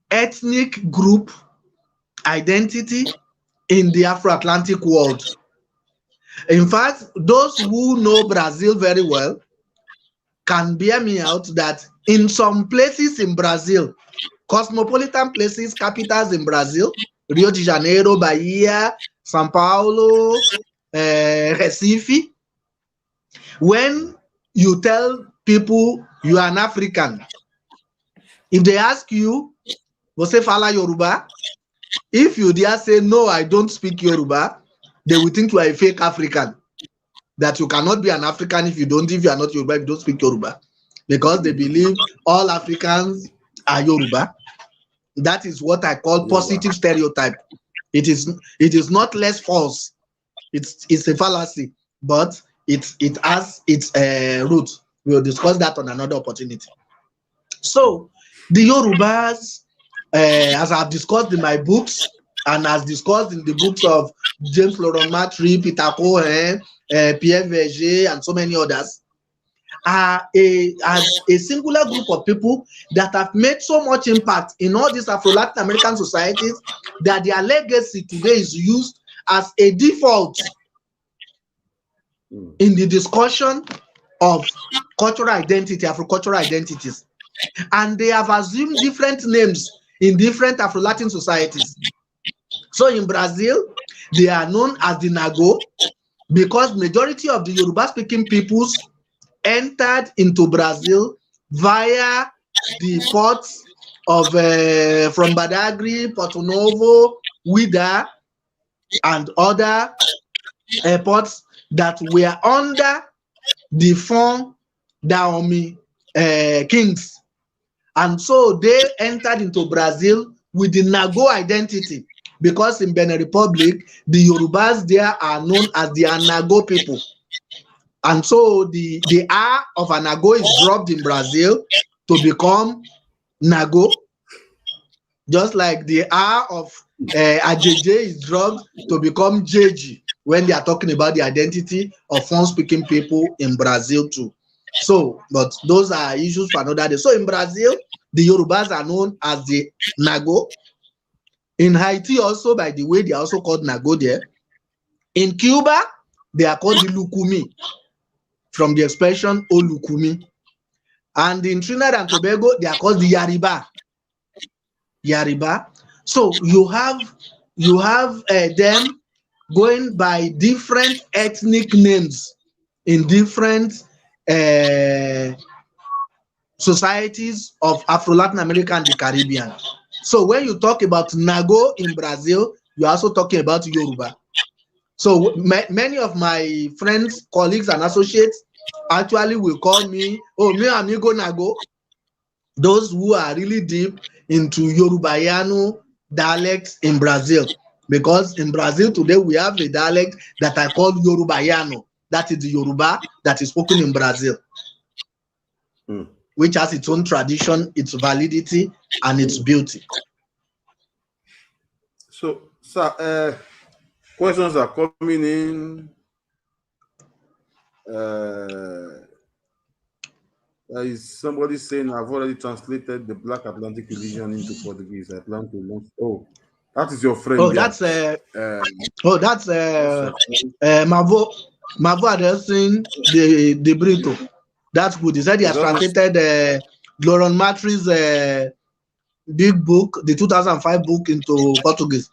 ethnic group identity in the Afro-Atlantic world. In fact, those who know Brazil very well can bear me out that in some places in Brazil, cosmopolitan places, capitals in Brazil, Rio de Janeiro, Bahia, São Paulo, Recife, when you tell people you are an African, if they ask you, você fala Yoruba? If you dare say, no, I don't speak Yoruba, they will think you are a fake African. That you cannot be an African if you are not Yoruba, if you don't speak Yoruba. Because they believe all Africans are Yoruba. That is what I call positive stereotype. It is not less false. It's a fallacy, but it has its root. We'll discuss that on another opportunity. So the Yorubas, as I've discussed in my books, and as discussed in the books of James Laurent Matry, Peter Cohen, Pierre Verger, and so many others, are a singular group of people that have made so much impact in all these Afro-Latin American societies that their legacy today is used as a default in the discussion of cultural identity, Afro-cultural identities. And they have assumed different names in different Afro-Latin societies. So in Brazil, they are known as the Nago because majority of the Yoruba-speaking peoples entered into Brazil via the ports of from Badagry, Porto Novo, Ouidah, and other ports that were under the Fon Daomi kings. And so they entered into Brazil with the Nago identity, because in Benin Republic, the Yorubas there are known as the Anago people. And so the R of Anago is dropped in Brazil to become Nago, just like the R of Ajeje is dropped to become Jeji when they are talking about the identity of Fon-speaking people in Brazil too. So, but those are issues for another day. So in Brazil, the Yorubas are known as the Nago. In Haiti also, by the way, they are also called Nago there. In Cuba, they are called the Lukumi, from the expression Olukumi. And in Trinidad and Tobago, they are called the Yariba. Yariba. So you have them going by different ethnic names in different societies of Afro-Latin America and the Caribbean. So when you talk about Nago in Brazil, you're also talking about Yoruba. So many of my friends, colleagues, and associates actually will call me, oh, me amigo Nago. Those who are really deep into Yorubahianity dialects in Brazil. Because in Brazil today, we have a dialect that I call Yorubahianity. That is the Yoruba that is spoken in Brazil, which has its own tradition, its validity, and its beauty. So, sir, questions are coming in. There is somebody saying, I've already translated the Black Atlantic religion into Portuguese. I plan to launch. Oh, that is your friend. Oh, that's Mavo addressing the Brito. That's good. He said he has translated Laurent Matry's big book, the 2005 book, into Portuguese.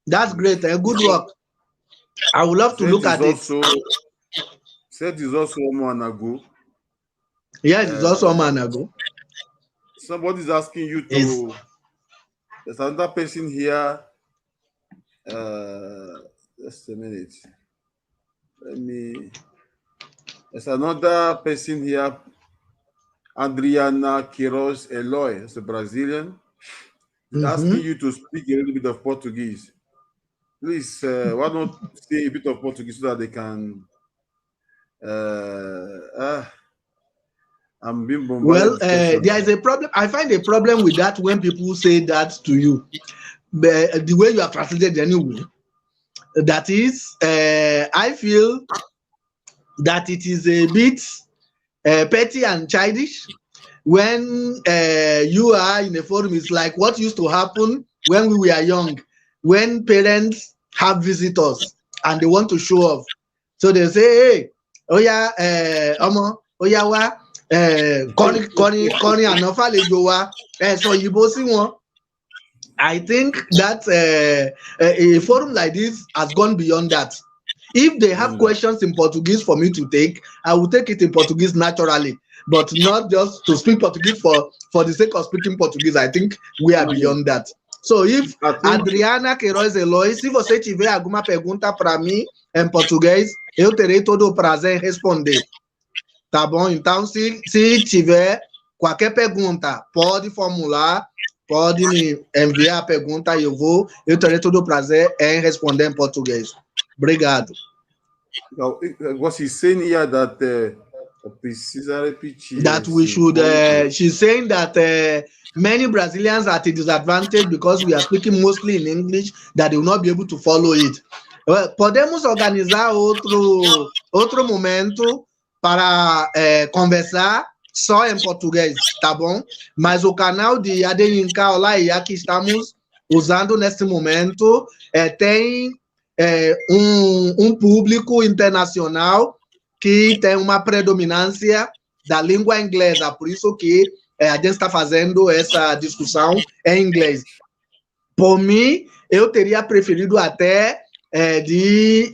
That's great. Good work. I would love to look at it. Said he's also Omanago. Yes, it's also Omanago. Somebody's asking you to. There's another person here. Just a minute. There's another person here. Adriana Queiroz Eloy, it's a Brazilian. He's asking you to speak a little bit of Portuguese. Please, why not say a bit of Portuguese so that they can. I'm being bombarded. Well, there is a problem. I find a problem with that when people say that to you. The way you have translated anyway. That is, I feel that it is a bit petty and childish when you are in a forum. It's like what used to happen when we were young, when parents have visitors and they want to show off. So they say, hey, oh yeah, oh yeah, wa, kọrin ànáfà lè jò wá, sọ yìbó sí wọn. I think that a forum like this has gone beyond that. If they have questions in Portuguese for me to take, I will take it in Portuguese naturally, but not just to speak Portuguese for the sake of speaking Portuguese. I think we are beyond that. So if Adriana Queiroz Eloy, se você tiver alguma pergunta para mim em português, eu terei todo o prazer em responder. Tá bom? Então, se tiver qualquer pergunta, pode formular, pode me enviar a pergunta e eu terei todo o prazer em responder em português. Obrigado. Now, what he's saying here that that we should, she's saying that many Brazilians are at a disadvantage because we are speaking mostly in English, that they will not be able to follow it. Podemos organizar outro momento para conversar só em português, tá bom? Mas o canal de Adeyinka Olayiya que estamos usando neste momento tem um público internacional que tem uma predominância da língua inglesa, por isso que a gente está fazendo essa discussão em inglês. Por mim, eu teria preferido até de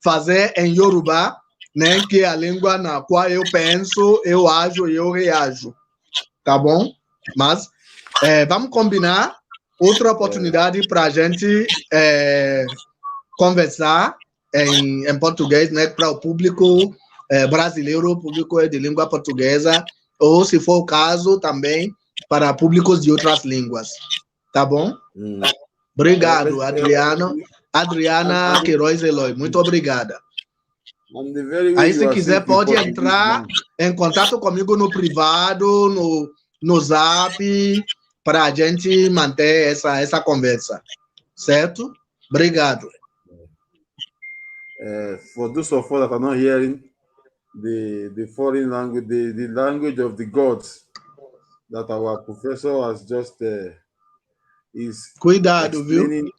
fazer em Yoruba, né, que é a língua na qual eu penso, eu ajo e eu reajo, tá bom? Mas vamos combinar outra oportunidade para a gente conversar em português, né, para o público brasileiro, o público de língua portuguesa, ou, se for o caso, também para públicos de outras línguas. Tá bom? Obrigado, Adriana Queiroz Eloy. Muito obrigada. Aí, se quiser, pode entrar em contato comigo no privado, no Zap, para a gente manter essa conversa. Certo? Obrigado. For those of us that are not hearing the foreign language, the language of the gods that our professor has just is Cuidado, explaining.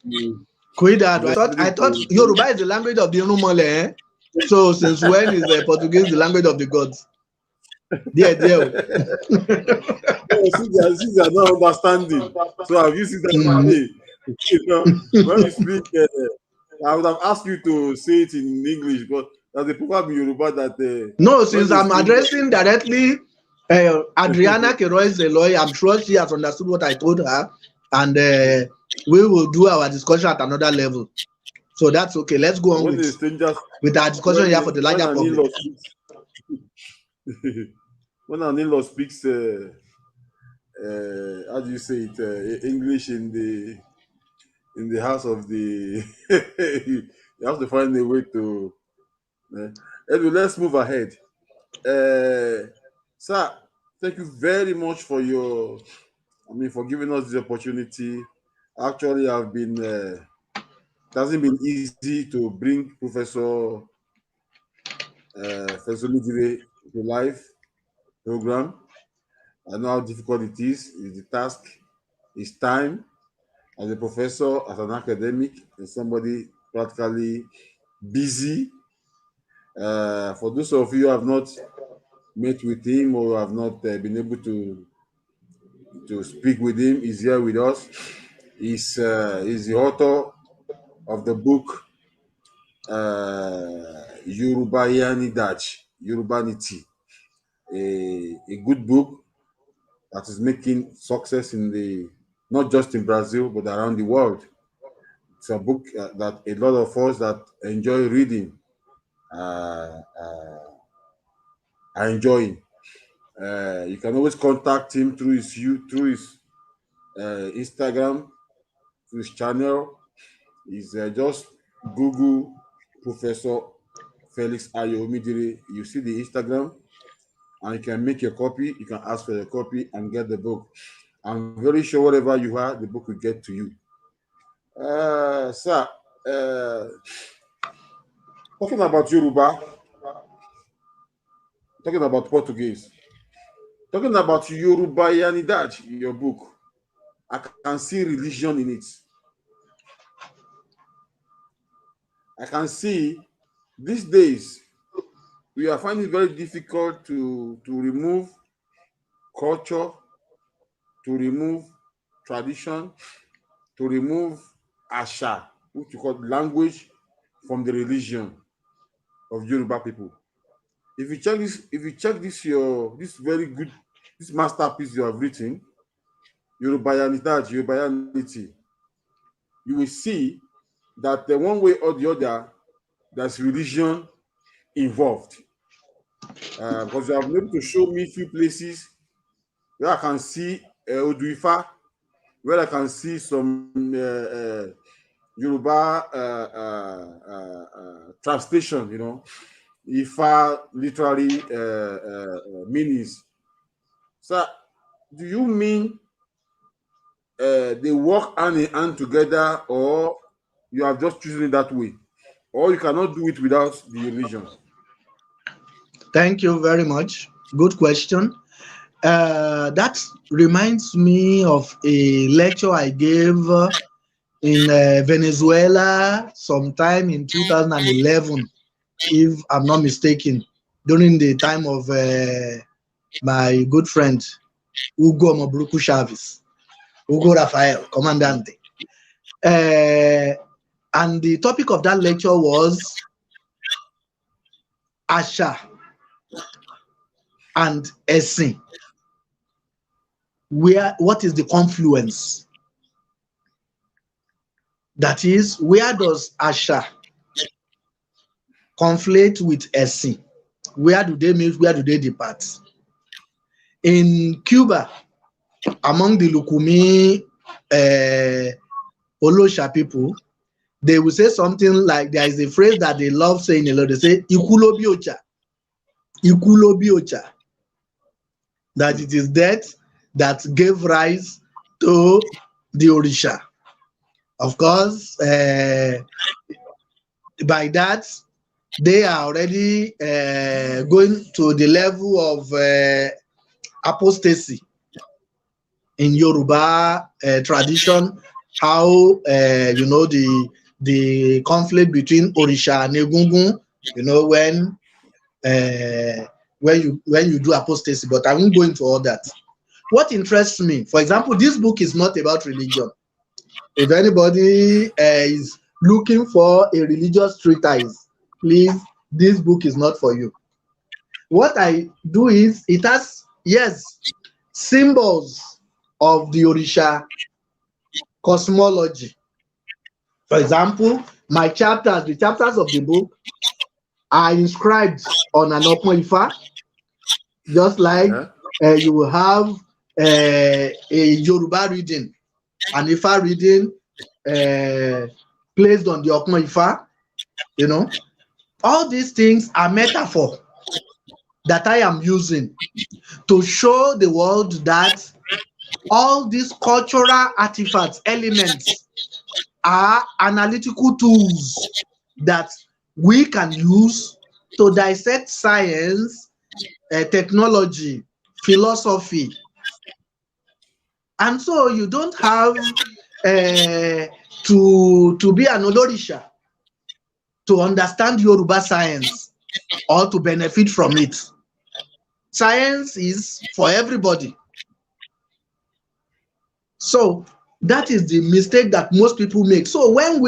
Cuidado. I thought Yoruba is the language of the Irumole, eh? So since when is Portuguese the language of the gods? Since they are not understanding. So have you seen that? You know, when you speak, I would have asked you to say it in English, but there's a proverb in Yoruba that no, since I'm addressing directly Adriana Queiroz Eloy, I'm sure she has understood what I told her, and we will do our discussion at another level. So that's okay. Let's go on with our discussion here for the larger public. When an in-law speaks, how do you say it, English in the house of the, you have to find a way to. Anyway, let's move ahead. Sir, thank you very much for for giving us this opportunity. Actually, I've been. It hasn't been easy to bring Professor Omidire to live program. I know how difficult it is. It's the task. It's time. As a professor, as an academic, and somebody practically busy. For those of you who have not met with him or have not been able to speak with him, he's here with us. He's the author of the book Yorubahianity, a good book that is making success not just in Brazil but around the world. It's a book that a lot of us that enjoy reading are enjoying. You can always contact him through his Instagram, through his channel. Is just Google Professor Felix Ayoh Omidire. You see the Instagram, and you can make your copy. You can ask for your copy and get the book. I'm very sure whatever you are, the book will get to you. Sir, talking about Yoruba, talking about Portuguese, talking about Yorubahianity, your book, I can see religion in it. I can see these days we are finding it very difficult to remove culture, to remove tradition, to remove Asha, which you call language, from the religion of Yoruba people. If you check this masterpiece you have written, Yorubahianity, you will see that one way or the other, there's religion involved. Because you have been able to show me a few places where I can see Ile-Ife, where I can see some Yoruba translation, Ifa literally meanings. So, do you mean they work hand in hand together, or you have just chosen it that way, or you cannot do it without the religion? Thank you very much. Good question. That reminds me of a lecture I gave in Venezuela sometime in 2011, if I'm not mistaken, during the time of my good friend Hugo Mobruku Chavez, Hugo Rafael, Comandante. And the topic of that lecture was Asha and Esin. What is the confluence? That is, where does Asha conflate with Esin? Where do they meet? Where do they depart? In Cuba, among the Lukumi Olosha people, they will say something like, there is a phrase that they love saying a lot. They say, Ikulo biocha. Ikulo biocha. That it is death that gave rise to the Orisha. Of course, by that, they are already going to the level of apostasy in Yoruba tradition. How the conflict between Orisha and Egungun, when you do apostasy, but I won't go into all that. What interests me, for example, this book is not about religion. If anybody is looking for a religious treatise, please, this book is not for you. What I do is, it has, yes, symbols of the Orisha cosmology. For example, the chapters of the book are inscribed on an Ifa, just like you will have a Yoruba reading, an Ifa reading placed on the Ifa. All these things are metaphor that I am using to show the world that all these cultural artifacts, elements, are analytical tools that we can use to dissect science, technology, philosophy. And so you don't have to be an Olorisha to understand Yoruba science or to benefit from it. Science is for everybody. So that is the mistake that most people make. So when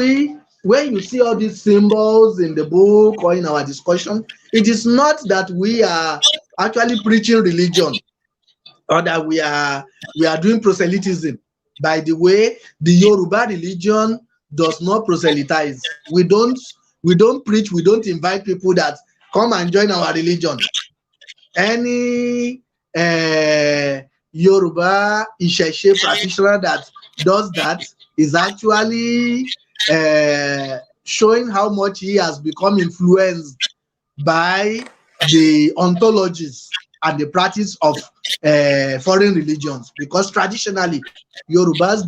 you see all these symbols in the book or in our discussion, it is not that we are actually preaching religion or that we are doing proselytism. By the way, the Yoruba religion does not proselytize. We don't preach, we don't invite people that come and join our religion. Any Yoruba Isheshe practitioner that does that is actually showing how much he has become influenced by the ontologies and the practice of foreign religions, because traditionally Yorubas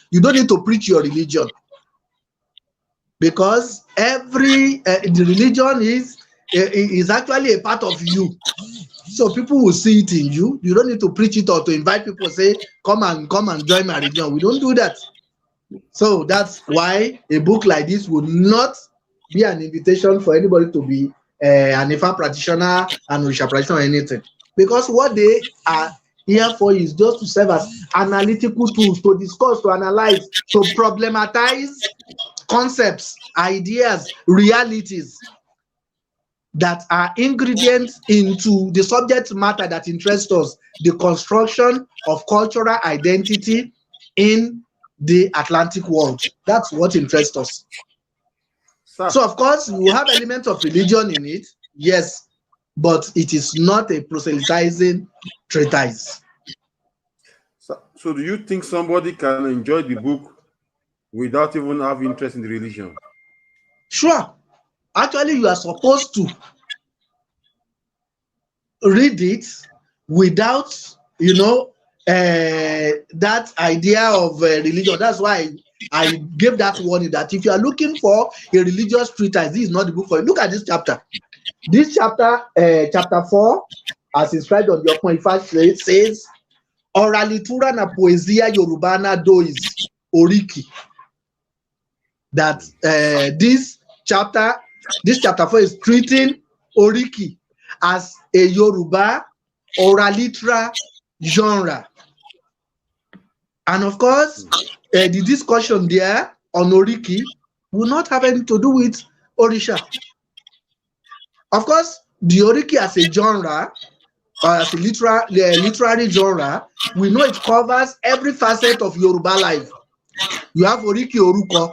you don't need to preach your religion, because the religion is actually a part of you. So people will see it in you. You don't need to preach it or to invite people, say, come and join my religion. We don't do that. So that's why a book like this would not be an invitation for anybody to be an Ifa practitioner, an Orisha practitioner, or anything. Because what they are here for is just to serve as analytical tools to discuss, to analyze, to problematize concepts, ideas, realities that are ingredients into the subject matter that interests us, the construction of cultural identity in the Atlantic world. That's what interests us. So, of course, we have elements of religion in it, yes, but it is not a proselytizing treatise. So do you think somebody can enjoy the book without even having interest in the religion? Sure. Actually, you are supposed to. read it without, that idea of religion. That's why I gave that warning that if you are looking for a religious treatise, this is not the book for you. Look at this chapter. This chapter, chapter 4, as inscribed on your point, says, Oralitura na poesia Yorubana dois oriki. That this chapter 4 is treating oriki as a Yoruba oralitera genre. And of course, the discussion there on oriki will not have anything to do with Orisha. Of course, the oriki as a genre, or as a literary genre, we know it covers every facet of Yoruba life. You have oriki oruko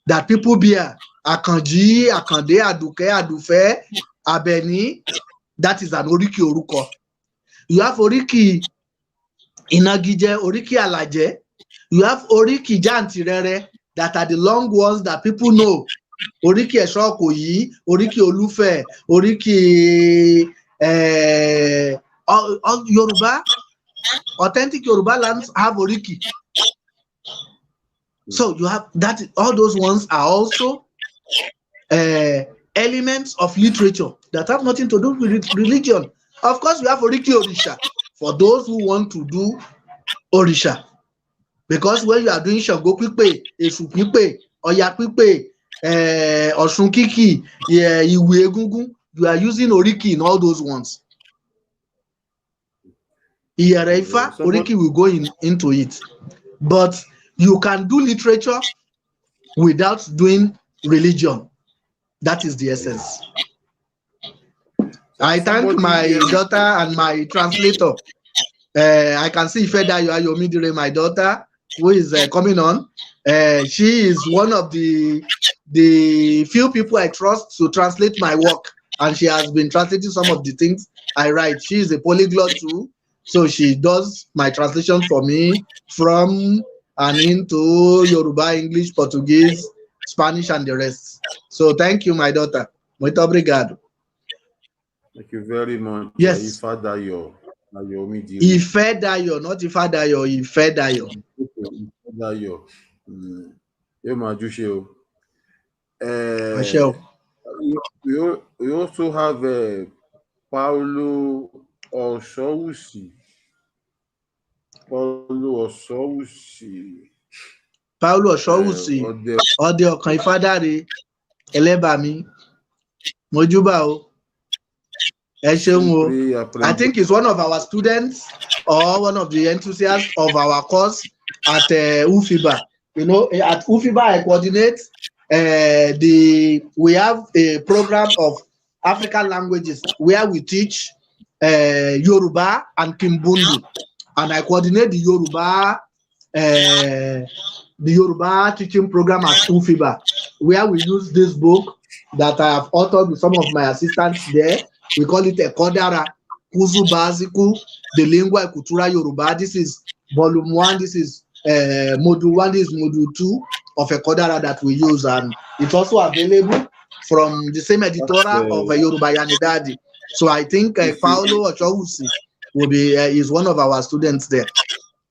that people bear. Akanji, Akande, Aduke, Adufe, Abeni, that is an oriki oruko. You have oriki Inagije, oriki Alaje. You have oriki Jantirere, that are the long ones that people know. Oriki Eshokoyi, oriki Olufe, oriki Yoruba, authentic Yoruba lands have oriki. So you have that. All those ones are also elements of literature that have nothing to do with religion. Of course, we have oriki Orisha for those who want to do Orisha, because when you are doing Ṣàngó pípè, Èṣù pípè, Ọya pípè, Ọ̀ṣun kíkì, Ìwé Egúngún, you are using oriki in all those ones. Ile-Ife, oriki will go into it, but you can do literature without doing religion. That is the essence. I thank my daughter and my translator. I can see Ife Ayoh Omidire, my daughter, who is coming on. She is one of the few people I trust to translate my work, and she has been translating some of the things I write. She is a polyglot too, so she does my translation for me from and into Yoruba, English, Portuguese, Spanish, and the rest. So thank you, my daughter. Muito obrigado. Thank you very much. Yes. Ife Ayoh Omidire. Ife Ayoh, not Ife Ayoh, Ife Ayoh. Ife Ayoh. Yóò máa júṣe o. We also have Paulo Oshowusi. Paulo Oshowusi, Ọdẹ Ọ̀kan Ifádàre, Ẹlẹ́bàmí, Mojúbà o. Ẹ ṣeun o. I think he's one of our students or one of the enthusiasts of our course at UFIBA. At UFIBA I coordinate we have a program of African languages where we teach Yoruba and Kimbundu, and I coordinate the Yoruba teaching program at UFIBA, where we use this book that I have authored with some of my assistants there. We call it Ekodara, Kuzu Basiku, the Lingua and Cultura Yoruba. This is volume 1, this is module 1, this is module 2 of Ekodara that we use, and it's also available from the same editorial of Yorubahianity. So I think Paulo Oshowusi will be is one of our students there,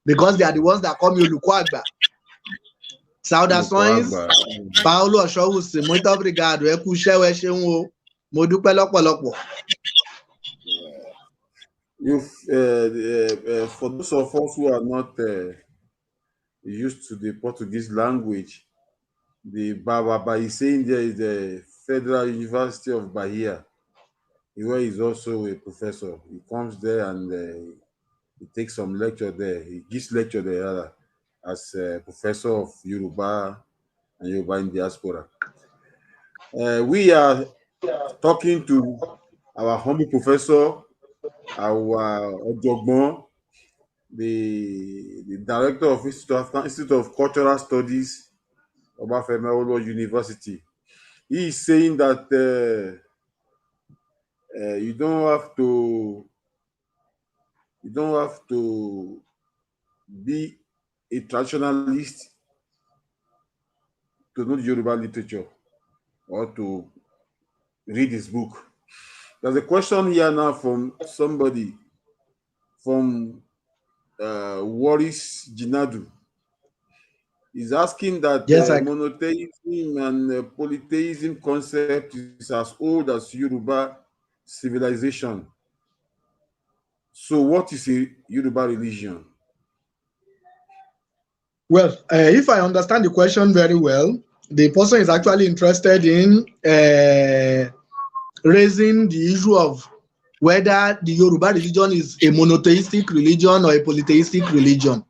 because they are the ones that call me Olukwagba. Saudações, Paulo Oshowusi, muito obrigado. Ẹ kú iṣẹ́, ẹ ṣeun o. Mo dúpẹ́ lọ́pọ̀lọpọ̀. For those of us who are not used to the Portuguese language, the Baba is saying there is the Federal University of Bahia, where he's also a professor. He comes there and he takes some lecture there. He gives lecture there as a professor of Yoruba and Yoruba in diaspora. We are talking to our humble professor, our Ojogbon, the director of Institute of Cultural Studies, Obafemi Awolowo University. He is saying that you don't have to be a traditionalist to know Yoruba literature or to read his book. There's a question here now from somebody, from Waris Jinadu. He's asking that Yes, monotheism and polytheism concept is as old as Yoruba civilization. So, what is a Yoruba religion? Well, if I understand the question very well, the person is actually interested in raising the issue of whether the Yoruba religion is a monotheistic religion or a polytheistic religion.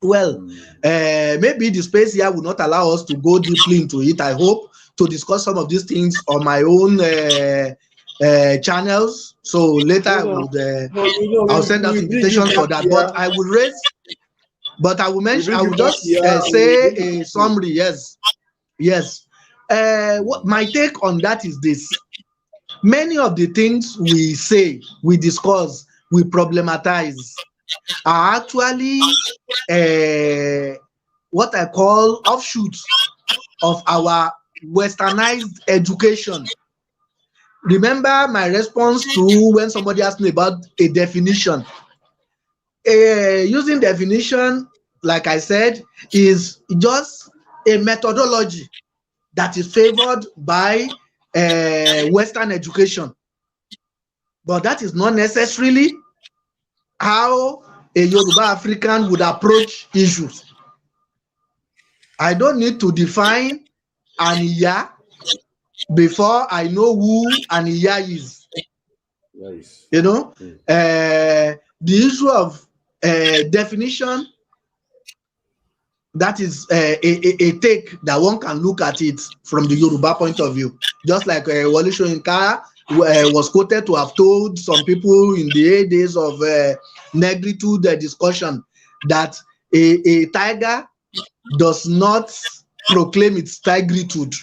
Well, maybe the space here will not allow us to go deeply into it. I hope to discuss some of these things on my own channels. So later I'll send out invitations for that. But I will raise. But I will mention. I will just say a summary. Yes. What my take on that is this: many of the things we say, we discuss, we problematize are actually what I call offshoots of our westernized education. Remember my response to when somebody asked me about a definition. Using definition, like I said, is just a methodology that is favored by Western education. But that is not necessarily how a Yoruba African would approach issues. I don't need to define an Iya before I know who an Iya is. Nice. You know, the issue of definition, that is a take that one can look at it from the Yoruba point of view. Just like Wole Soyinka was quoted to have told some people in the days of negritude discussion that a tiger does not proclaim its tigritude.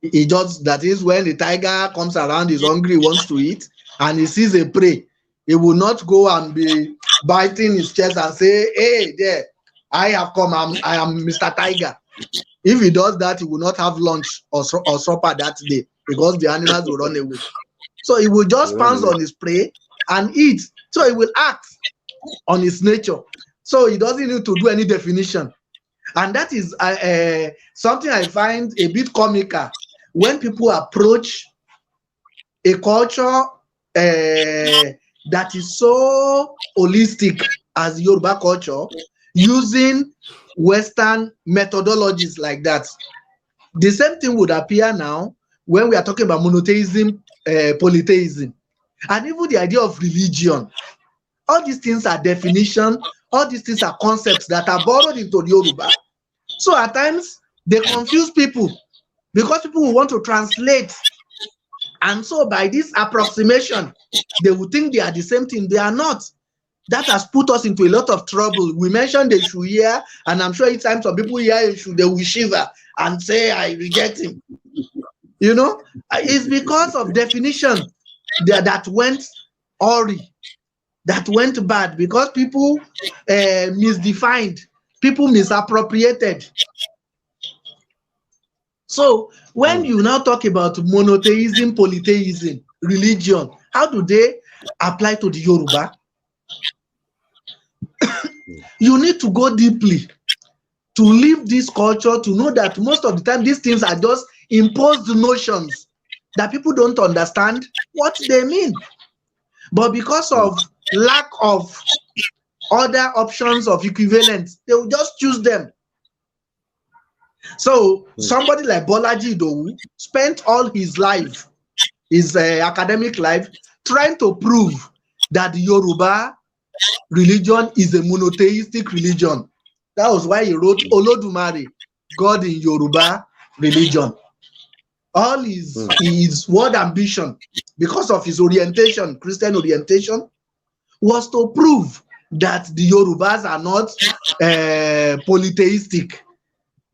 It just, that is, when the tiger comes around, is hungry, wants to eat, and he sees a prey, he will not go and be biting his chest and say, "Hey, there, I have come, I am Mr. Tiger." If he does that, he will not have lunch or supper that day because the animals will run away. So he will just pounce on his prey and eat. So he will act on his nature. So he doesn't need to do any definition. And that is something I find a bit comical when people approach a culture that is so holistic as Yoruba culture using Western methodologies like that. The same thing would appear now when we are talking about monotheism, polytheism, and even the idea of religion. All these things are definition, all these things are concepts that are borrowed into the Yoruba. So at times they confuse people because people will want to translate. And so by this approximation, they will think they are the same thing. They are not. That has put us into a lot of trouble. We mentioned the issue here, and I'm sure each time some people hear issue, they will shiver and say, "I reject him." You know, it's because of definition that went awry, that went bad, because people misdefined, people misappropriated. So when you now talk about monotheism, polytheism, religion, how do they apply to the Yoruba? You need to go deeply to live this culture, to know that most of the time these things are just imposed notions that people don't understand what they mean. But because of lack of other options of equivalence, they will just choose them. So somebody like Bolaji Idowu spent all his life, his academic life, trying to prove that the Yoruba religion is a monotheistic religion. That was why he wrote Olodumare, God in Yoruba religion. All his word ambition, because of his orientation, Christian orientation, was to prove that the Yorubas are not polytheistic,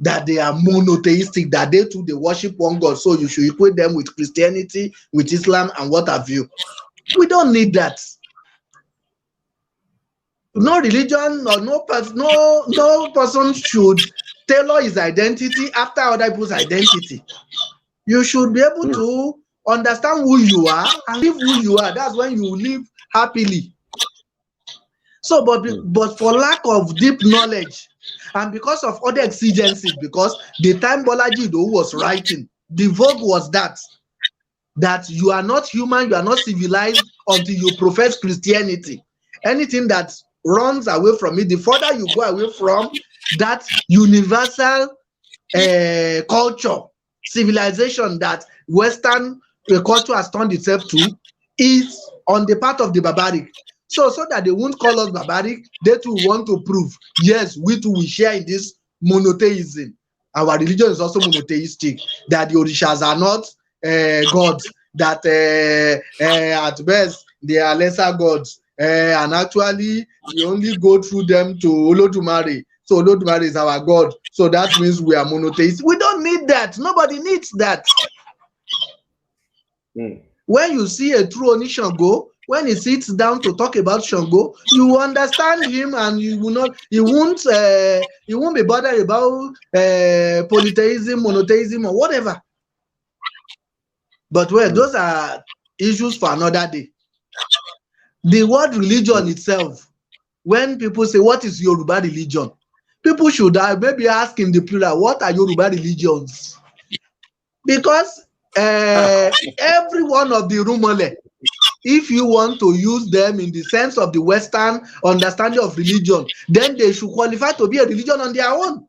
that they are monotheistic, that they too, they worship one God. So you should equate them with Christianity, with Islam, and what have you. We don't need that. No religion or no person should tailor his identity after other people's identity. You should be able to understand who you are and live who you are. That's when you live happily. So, but for lack of deep knowledge and because of other exigencies, because the time Bolaji Idowu was writing, the vogue was that you are not human, you are not civilized until you profess Christianity. Anything that runs away from it, the further you go away from that universal culture, civilization that Western culture has turned itself to, is on the part of the barbaric. So that they won't call us barbaric, they too want to prove, yes, we too will share in this monotheism. Our religion is also monotheistic, that the Orishas are not gods, that at best they are lesser gods, and actually we only go through them to Olodumare. So Olodumare is our God. So that means we are monotheistic. We don't need that. Nobody needs that. When you see a true Onishango, when he sits down to talk about Shango, you understand him, and you will not. He won't be bothered about polytheism, monotheism, or whatever. But well, those are issues for another day. The word religion itself, when people say, what is Yoruba religion? People should maybe ask in the plural, what are Yoruba religions? Because every one of the Rumole, if you want to use them in the sense of the Western understanding of religion, then they should qualify to be a religion on their own.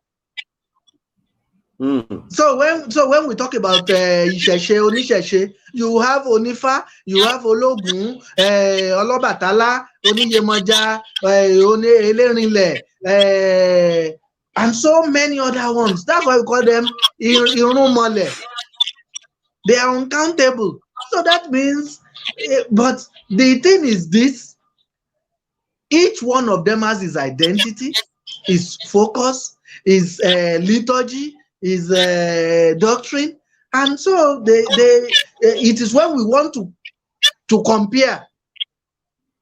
So when we talk about Ìṣẹ̀ṣe, Oníṣẹ̀ṣe, you have Onifa, you have Ológun, Ọlọ́bàtálá, Oníyemọja, Elérinlẹ̀, and so many other ones. That's why we call them Irúnmọlẹ̀. They are uncountable. So that means, but the thing is this: each one of them has his identity, his focus, his liturgy, his doctrine, and so it is when we want to compare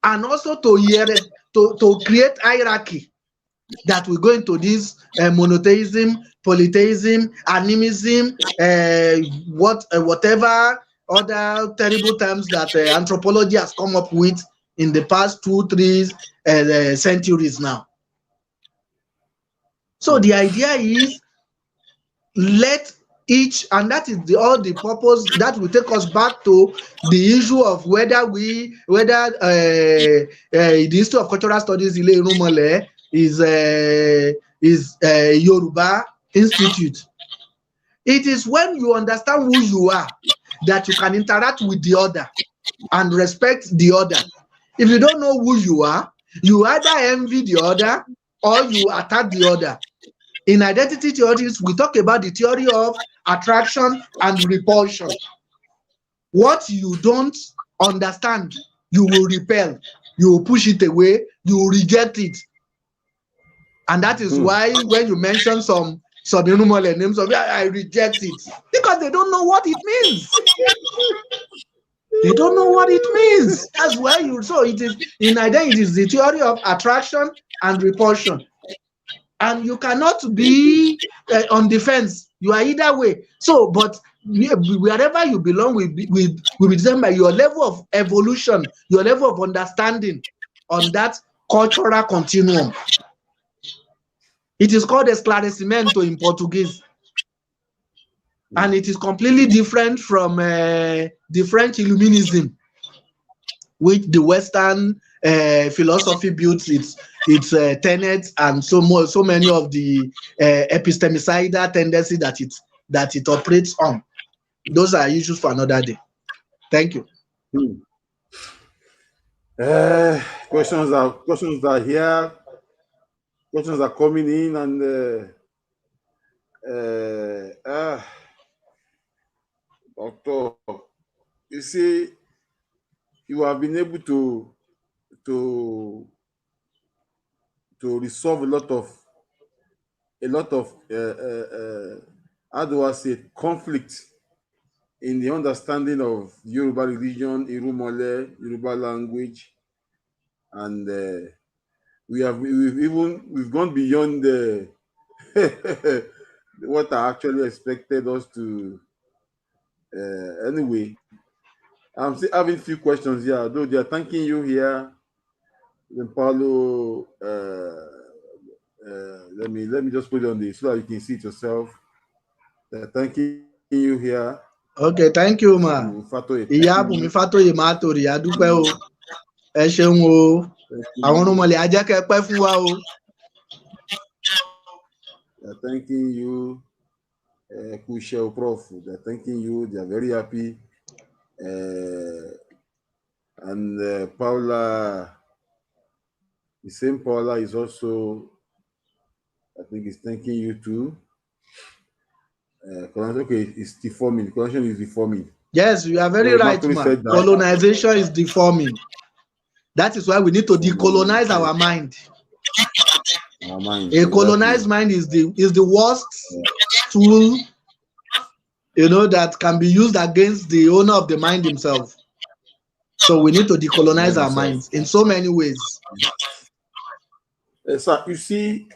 and also to create hierarchy that we go into this monotheism, polytheism, animism, whatever other terrible terms that anthropology has come up with in the past 2-3 centuries now. So the idea is, let each, and that is all the purpose that will take us back to the issue of whether the history of cultural studies Ile-Irunmole is Yoruba Institute. It is when you understand who you are that you can interact with the other and respect the other. If you don't know who you are, you either envy the other or you attack the other. In identity theories, we talk about the theory of attraction and repulsion. What you don't understand, you will repel, you will push it away, you will reject it. And that is why when you mention some Irunmole names of it, I reject it, because they don't know what it means. They don't know what it means. That's why so it is in identity, it is the theory of attraction and repulsion. And you cannot be on the fence. You are either way. So, but wherever you belong will be determined by your level of evolution, your level of understanding on that cultural continuum. It is called esclarecimento in Portuguese. And it is completely different from the French Illuminism, which the Western philosophy built its tenets and so many of the epistemicidal tendency that it operates on. Those are issues for another day. Thank you. Questions are here. Questions are coming in, and Doctor, you see, you have been able to resolve a lot of how do I say, conflict in the understanding of Yoruba religion, Irunmole, Yoruba language, and we've gone beyond what I actually expected us to. Anyway, I'm still having few questions here, though they are thanking you here. Then Paulo, let me just put it on the so that you can see it yourself. They're thanking you here. Okay, thank you, ma. Ìyá Bùnmi Fátóyè máa torí adúpẹ́ o. Ẹ ṣeun o. Àwọn ọmọlẹ̀ ajẹ́kẹ́ pẹ́ fún wa o. They're thanking you. Kushel Prof. They're thanking you. They are very happy. And Paula, the same Paula is also, I think, is thanking you too. Okay, it's deforming. The connection is deforming. Yes, you are very right, ma. Colonization is deforming. That is why we need to decolonize our mind. A colonized mind is the worst tool, that can be used against the owner of the mind himself. So we need to decolonize our minds in so many ways. Sir, you see,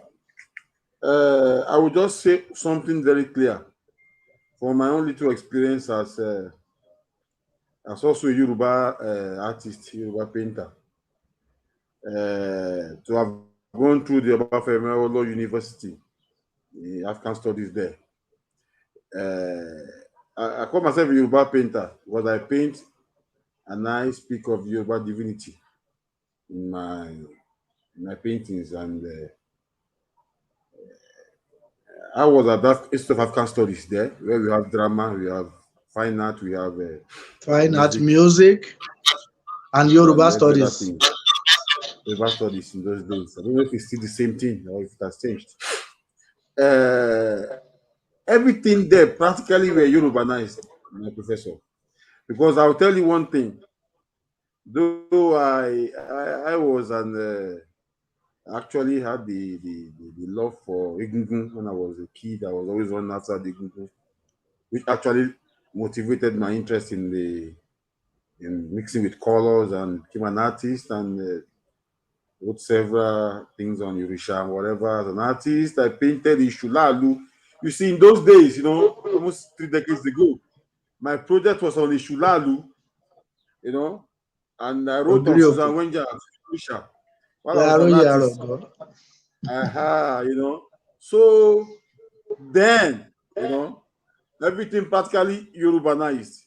I will just say something very clear from my own little experience as also a Yoruba artist, Yoruba painter. To have gone through the Obafemi Awolowo University, the African studies there. I call myself a Yoruba painter because I paint and I speak of Yoruba divinity in my paintings, and I was at that Institute of African Studies there, where we have drama, we have fine art, we have fine art, music, and Yoruba studies. Yoruba studies in those days. I don't know if it's still the same thing or if it has changed. Everything there practically were Yorubanized, my professor. Because I'll tell you one thing. Though I was actually had the love for Egungun when I was a kid. I was always running outside Egungun, which actually motivated my interest in mixing with colors, and became an artist, and wrote several things on Yorisha and whatever. As an artist, I painted Ishulalu. You see, in those days, almost 3 decades ago, my project was on Ishulalu, and I wrote on Susan Wenja and Yorisha while I was an artist. So then, everything practically Yorubanized.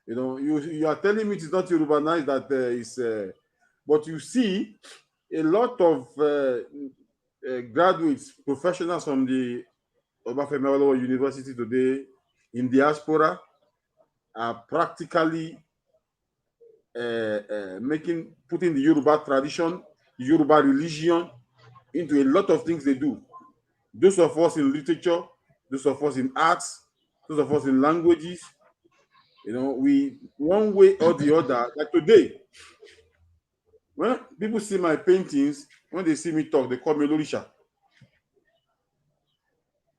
You are telling me it's not Yorubanized, that is, but you see, a lot of graduates, professionals from the Obafemi Awolowo University today in diaspora are practically putting the Yoruba tradition, the Yoruba religion into a lot of things they do. Those of us in literature, those of us in arts, those of us in languages, we, one way or the other, like today, when people see my paintings, when they see me talk, they call me Lorisha.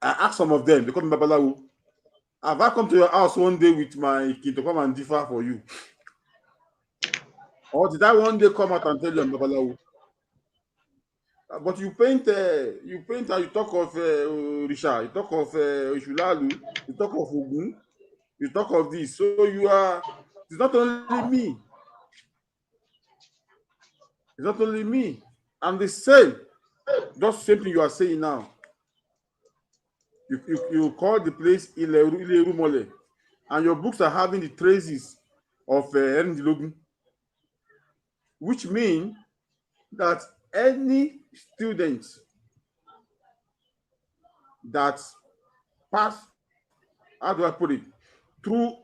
I ask some of them, they call me Babalawo. Have I come to your house one day with my kid to come and differ for you? Or did I one day come out and tell you I'm Babalawo? But you paint and you talk of Orisha, you talk of Ishulalu, you talk of Ogun, you talk of this. So it's not only me. It's not only me. I'm the same. Just same thing you are saying now. You call the place Ile-Ife, and your books are having the traces of Erin, which means that any student that pass, how do I put it, through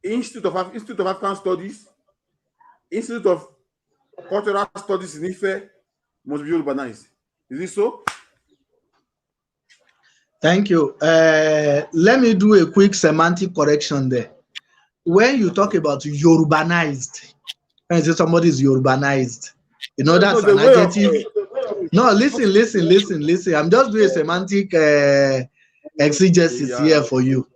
Institute of African Studies, Institute of Cultural Studies in Ife, must be urbanized. Is it so? Thank you. Let me do a quick semantic correction there. When you talk about Yorubanized, when you say somebody is Yorubanized, that's an adjective. No, listen. I'm just doing a semantic exegesis here for you.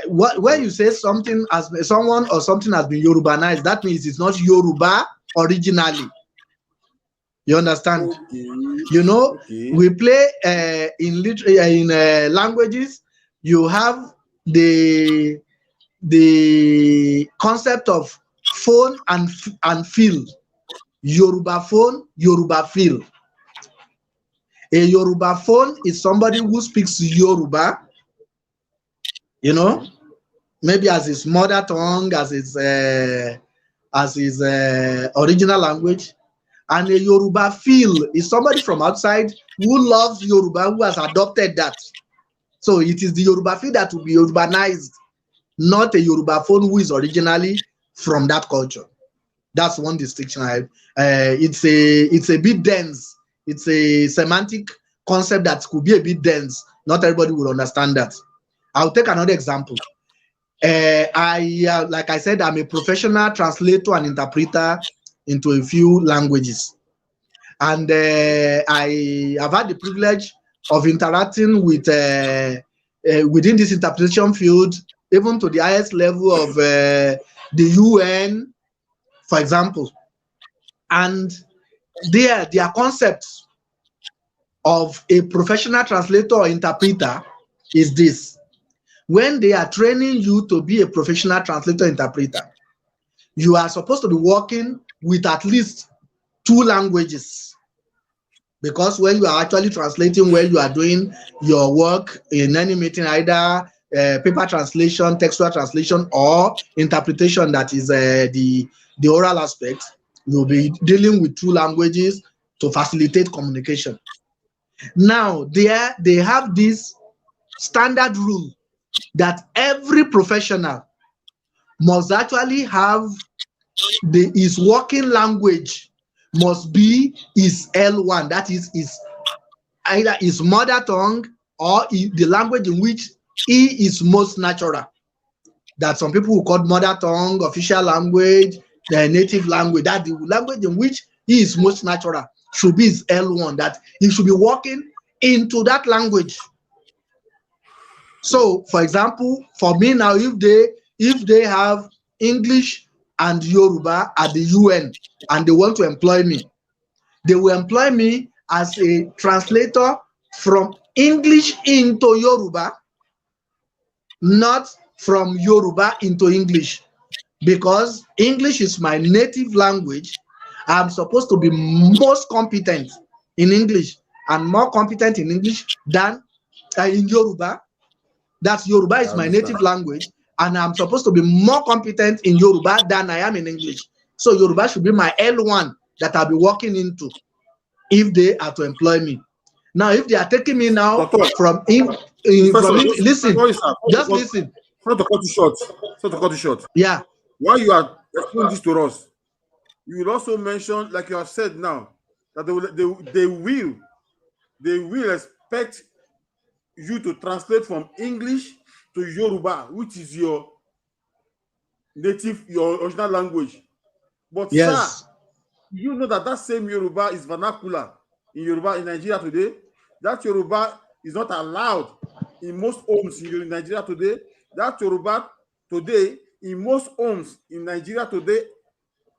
When you say something someone or something has been Yorubanized, that means it's not Yoruba originally. You understand? Okay. We play in languages. You have the the concept of phone and feel. Yoruba phone, Yoruba feel. A Yoruba phone is somebody who speaks Yoruba, you know, maybe as his mother tongue, as his original language. And a Yoruba feel is somebody from outside who loves Yoruba, who has adopted that. So it is the Yoruba feel that will be Yorubanized, not a Yoruba phone who is originally from that culture. That's one distinction. It's a bit dense. It's a semantic concept that could be a bit dense. Not everybody will understand that. I'll take another example. Like I said, I'm a professional translator and interpreter into a few languages. And I have had the privilege of interacting with within this interpretation field, even to the highest level of the UN, for example. And their concepts of a professional translator or interpreter is this. When they are training you to be a professional translator interpreter, you are supposed to be working with at least 2 languages. Because when you are actually translating, when you are doing your work in any meeting, either paper translation, textual translation, or interpretation, that is the oral aspect, you'll be dealing with 2 languages to facilitate communication. Now, they have this standard rule that every professional must actually have his working language must be his L1, that is either his mother tongue or the language in which he is most natural. That some people will call mother tongue, official language, the native language, that the language in which he is most natural should be his L1, that he should be working into that language. So, for example, for me now, if they have English and Yoruba at the UN and they want to employ me, they will employ me as a translator from English into Yoruba, not from Yoruba into English, because English is my native language. I'm supposed to be most competent in English and more competent in English than in Yoruba. That Yoruba is my native language, and I'm supposed to be more competent in Yoruba than I am in English. So Yoruba should be my L1 that I'll be working into if they are to employ me. Now, if they are taking me now from listen, just listen. Not to cut you short. Not to cut you short. Yeah. While you are explaining this to us, you will also mention, like you have said now, that they will expect you to translate from English to Yoruba, which is your original language. But yes, sir, you know that same Yoruba is vernacular in Yoruba in Nigeria today. That Yoruba is not allowed in most homes in Nigeria today. That Yoruba today, in most homes in Nigeria today,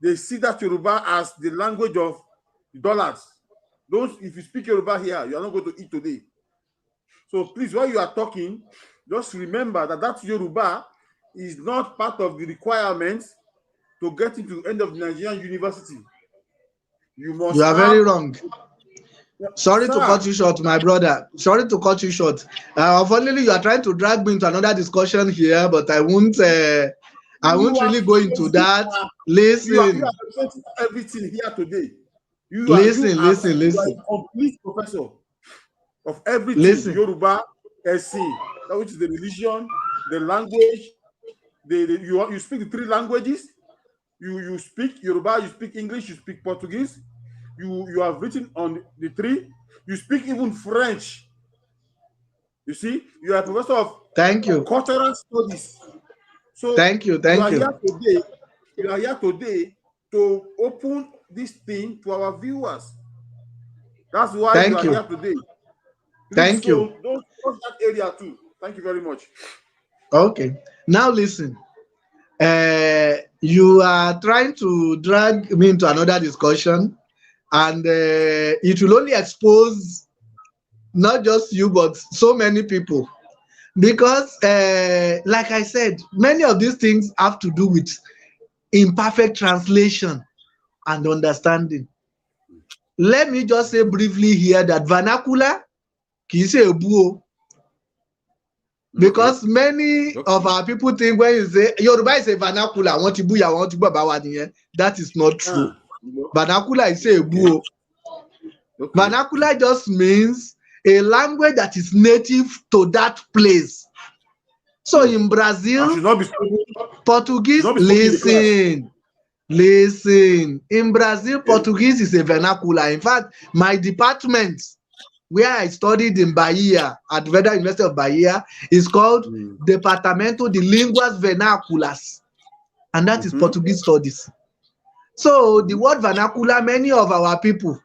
they see that Yoruba as the language of dollars. If you speak Yoruba here, you are not going to eat today. So please, while you are talking, just remember that Yoruba is not part of the requirements to get into the end of the Nigerian university. You are very wrong. Sorry to cut you short, my brother. Sorry to cut you short. Unfortunately, you are trying to drag me into another discussion here, but I won't really go into that. Listen. You are everything here today. Listen. You are a complete professor of everything. Listen. Yoruba, Esi, which is the religion, the language. You speak the 3 languages. You speak Yoruba, you speak English, you speak Portuguese. You have written on the 3. You speak even French. You see, you are a professor of cultural studies. So thank you. You are here today to open this thing to our viewers. That's why you are here today. Thank you. Don't cross that area too. Thank you very much. Okay. Now listen. You are trying to drag me into another discussion, and it will only expose not just you but so many people. Because, like I said, many of these things have to do with imperfect translation and understanding. Let me just say briefly here that vernacular kì í ṣe èbú o. Because many of our people think when you say Yoruba is a vernacular, wọ́n ti bú ìyá wọn ti bú bàbá wa nìyẹn. That is not true. Vernacular is a èbú o. Vernacular just means a language that is native to that place. So in Brazil, Portuguese, listen. In Brazil, Portuguese is a vernacular. In fact, my department, where I studied in Bahia, at Federal University of Bahia, is called Departamento de Línguas Vernáculas. And that is Portuguese studies. So the word vernacular, many of our people,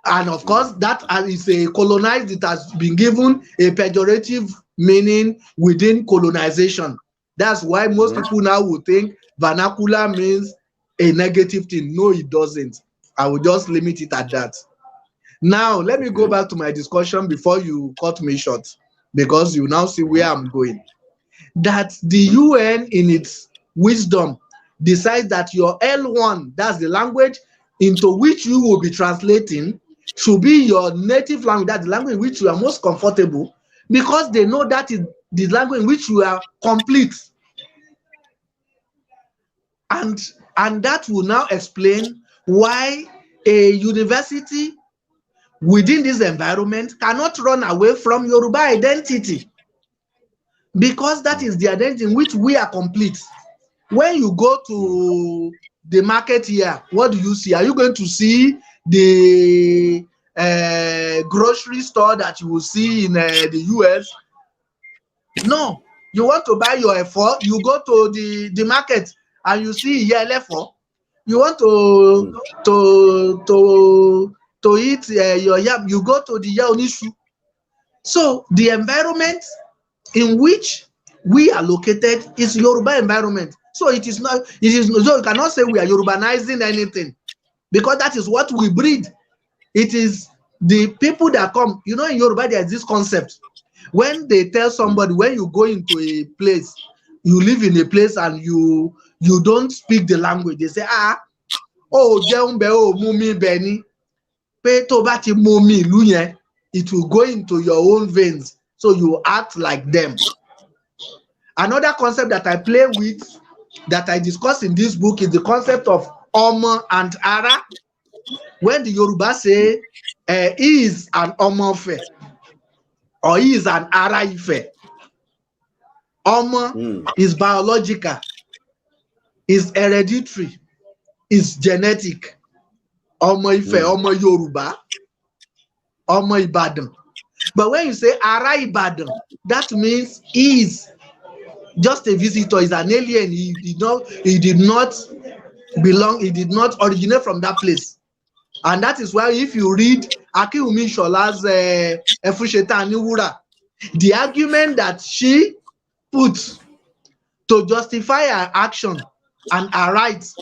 and of course, that is a colonized, it has been given a pejorative meaning within colonization. That's why most people now will think vernacular means a negative thing. No, it doesn't. I will just limit it at that. Now, let me go back to my discussion before you cut me short, because you now see where I'm going. That the UN, in its wisdom, decides that your L1, that's the language into which you will be translating, should be your native language, that's the language in which you are most comfortable, because they know that is the language in which you are complete. And that will now explain why a university within this environment cannot run away from Yoruba identity, because that is the identity in which we are complete. When you go to the market here, what do you see? Are you going to see the grocery store that you will see in the US? No. You want to buy your efo, you go to the market and you see Ile-Ife. You want to eat your yam, you go to the Yaonishu. So the environment in which we are located is Yoruba environment. So it is not, so you cannot say we are Yorubanizing anything, because that is what we breed. It is the people that come, you know, in Yoruba there is this concept. When they tell somebody, when you go into a place, you live in a place and you don't speak the language, they say, mumi beni, pe to ba ti mumi ìlú yẹn, it will go into your own veins, so you act like them. Another concept that I play with, that I discuss in this book, is the concept of Omo and Ara. When the Yoruba say he is an Omo-Ife or he is an Ara-Ife, Omo is biological, is hereditary, is genetic. Omo-Ife, Omo Yoruba, Omo Ibadan. But when you say Ara Ibadan, that means he is just a visitor, is an alien. He did not belong, he did not originate from that place. And that is why if you read Akiwumi Shola's Efusheta Aniwura, the argument that she put to justify her action and her rights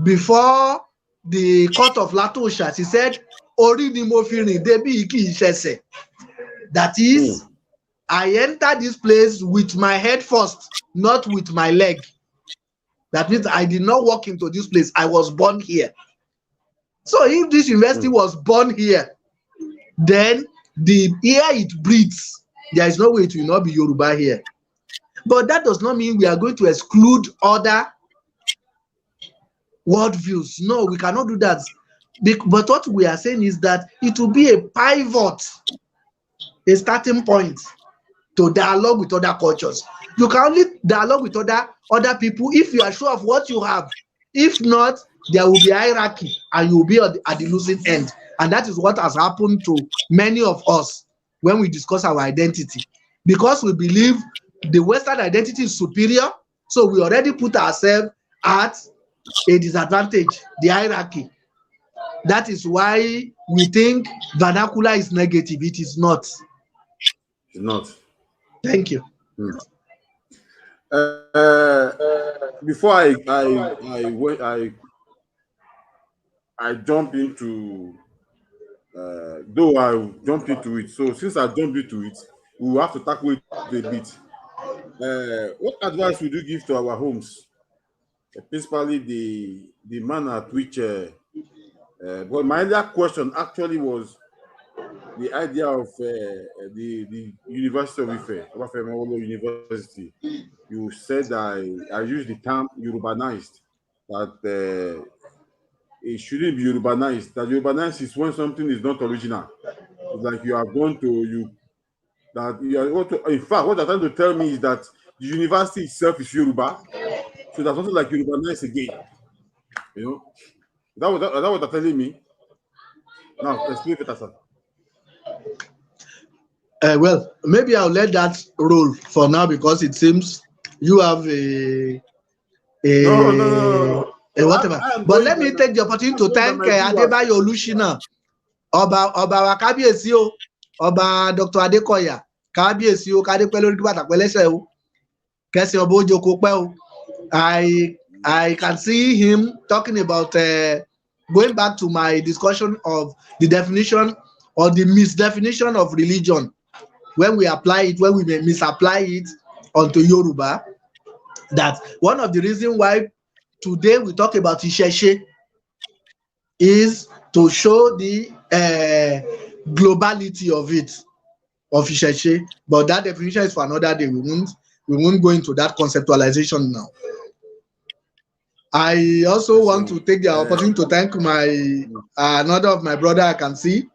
before the court of Latosha, she said, Ori ni mo fi rin debi iki isese. That is, I entered this place with my head first, not with my leg. That means I did not walk into this place. I was born here. So if this university was born here, then the air it breathes, there is no way it will not be Yoruba here. But that does not mean we are going to exclude other worldviews. No, we cannot do that. But what we are saying is that it will be a pivot, a starting point to dialogue with other cultures. You can only dialogue with other people if you are sure of what you have. If not, there will be hierarchy and you will be at the losing end. And that is what has happened to many of us when we discuss our identity. Because we believe the Western identity is superior, so we already put ourselves at a disadvantage, the hierarchy. That is why we think vernacular is negative. It is not. It's not. Thank you. Before I jump into though I jumped into it. So since I jumped into it, we will have to tackle it a bit. What advice would you give to our homes, principally the manner at which? But my earlier question actually was the idea of the University of Ife, Obafemi Awolowo University. You said I used the term Yorubanized, that it shouldn't be Yorubanized. That Yorubanized is when something is not original. It's like you have gone to you that you are. In fact, what they're trying to tell me is that the university itself is Yoruba, so there's nothing like Yorubanized again. You know, is that what they're telling me? Now explain it, sir. Well, maybe I'll let that roll for now because it seems you have No, no, no, no. whatever. I am But going let by me take the opportunity I'm to going by thank my viewers. Adebayo Olushina, Ọba wa Kábíyèsí o, Ọba Dr. Adekoya, Kábíyèsí o, Kádé pẹ́ lórí kí bàtà pẹ́ lẹ́sẹ̀ o, kẹ́sìn ọba ó jókòó pẹ́ o. I can see him talking about going back to my discussion of the definition or the misdefinition of religion when we apply it, when we misapply it onto Yoruba. That one of the reasons why today we talk about Ìṣẹ̀ṣe is to show the globality of it, of Ìṣẹ̀ṣe. But that definition is for another day. We won't go into that conceptualization now. I also want to take the opportunity to thank my another of my brother I can see,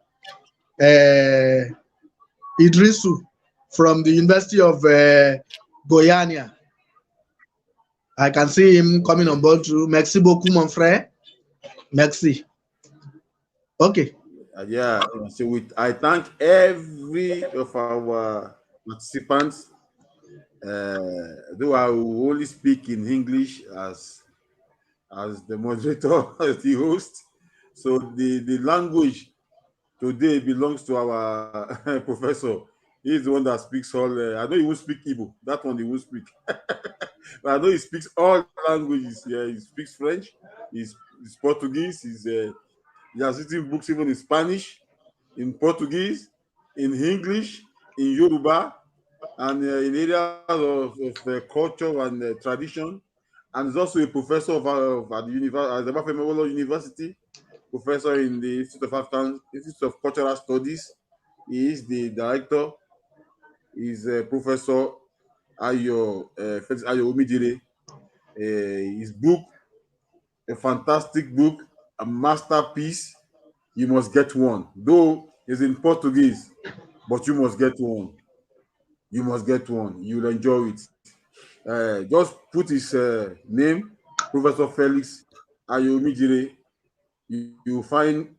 Idrisu from the University of Goiânia. I can see him coming on board too. Merci beaucoup, mon frère. Merci. Okay. Yeah, so I thank every of our participants. Though I will only speak in English as the moderator, as the host. So the language today belongs to our professor. He's the one that speaks all. I know he won't speak Igbo. That one he won't speak. But I know he speaks all languages. Yeah, he speaks French. He's Portuguese. He has written books even in Spanish, in Portuguese, in English, in Yoruba, and in areas of culture and tradition. And he's also a professor at the Obafemi Awolowo University, professor in the Institute of Cultural Studies. He is the director. He's Professor Felix Ayoh Omidire. His book, a fantastic book, a masterpiece. You must get one. Though it's in Portuguese, but you must get one. You must get one. You'll enjoy it. Just put his name, Professor Felix Ayoh Omidire. You'll find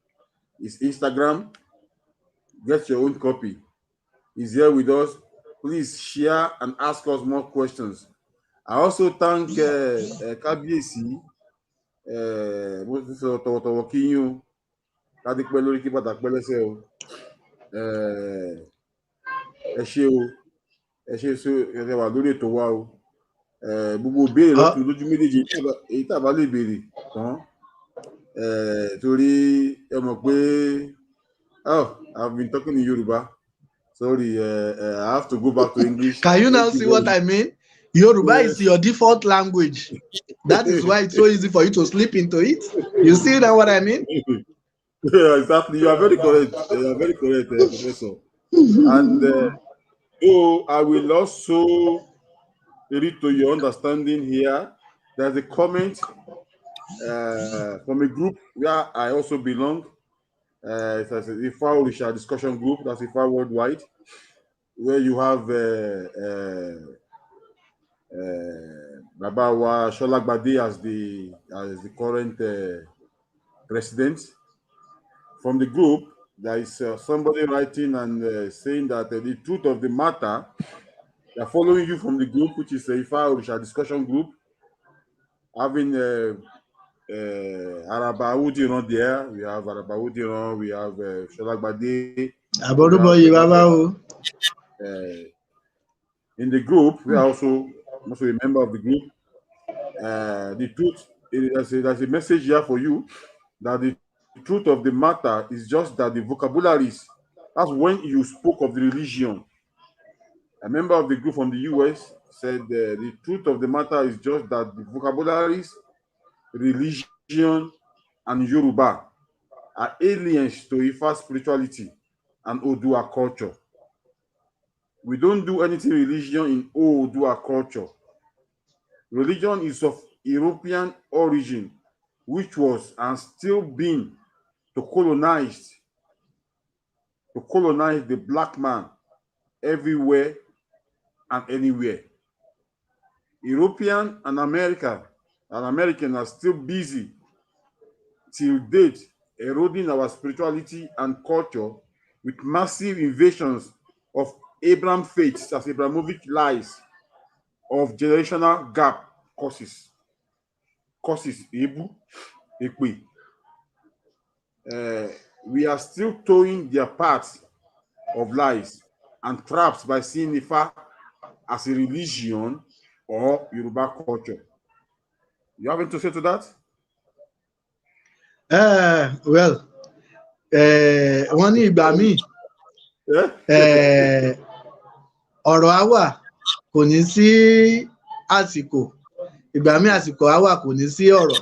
his Instagram. Get your own copy. He's here with us. Please share and ask us more questions. I also thank Kábíyèsí. Mo ti sọ tọ̀wọ̀tọ̀wọ̀ kí yín o. Kádé pẹ́ lórí kí bàtà pẹ́ lẹ́sẹ̀ o. Ẹ ṣé o. Ẹ ṣé so ẹ wà lórí ètò wa o. Gbogbo ìbéèrè lọ́tún lójú méjèèjì èyí tàbá lè béèrè tán. Torí ẹ mọ̀ pé I've been talking in Yoruba. Sorry, I have to go back to English. Can you now see what I mean? Yoruba is your default language. That is why it's so easy for you to slip into it. You see now what I mean? Yeah, exactly. You are very correct. You are very correct, Professor. And I will also read to your understanding here. There's a comment from a group where I also belong. It's a Ifa Orisha discussion group. That's Ifa Worldwide, where you have Babawa Sholagbade as the current president. From the group, there is somebody writing and saying that the truth of the matter, they're following you from the group, which is the Ifa Orisha discussion group, having Araba Udiran there. We have Araba Udiran, we have Sholagbade. In the group, we are also a member of the group. The truth, there's a message here for you that the truth of the matter is just that the vocabularies, that's when you spoke of the religion, A member of the group from the US said the truth of the matter is just that the vocabularies, religion, and Yoruba are aliens to Ifa spirituality and Odua culture. We don't do anything religion in Odua culture. Religion is of European origin, which was and still being to colonize the black man everywhere and anywhere. European and American are still busy till date eroding our spirituality and culture with massive invasions of Abraham faiths as Abramovic lies of generational gap causes. We are still towing their paths of lies and traps by seeing Ifa as a religion or Yoruba culture. You have anything to say to that? Well, wọ́n ní ìgbà míì ọ̀rọ̀ á wà kò ní sí àsìkò, ìgbà míì àsìkò á wà kò ní sí ọ̀rọ̀.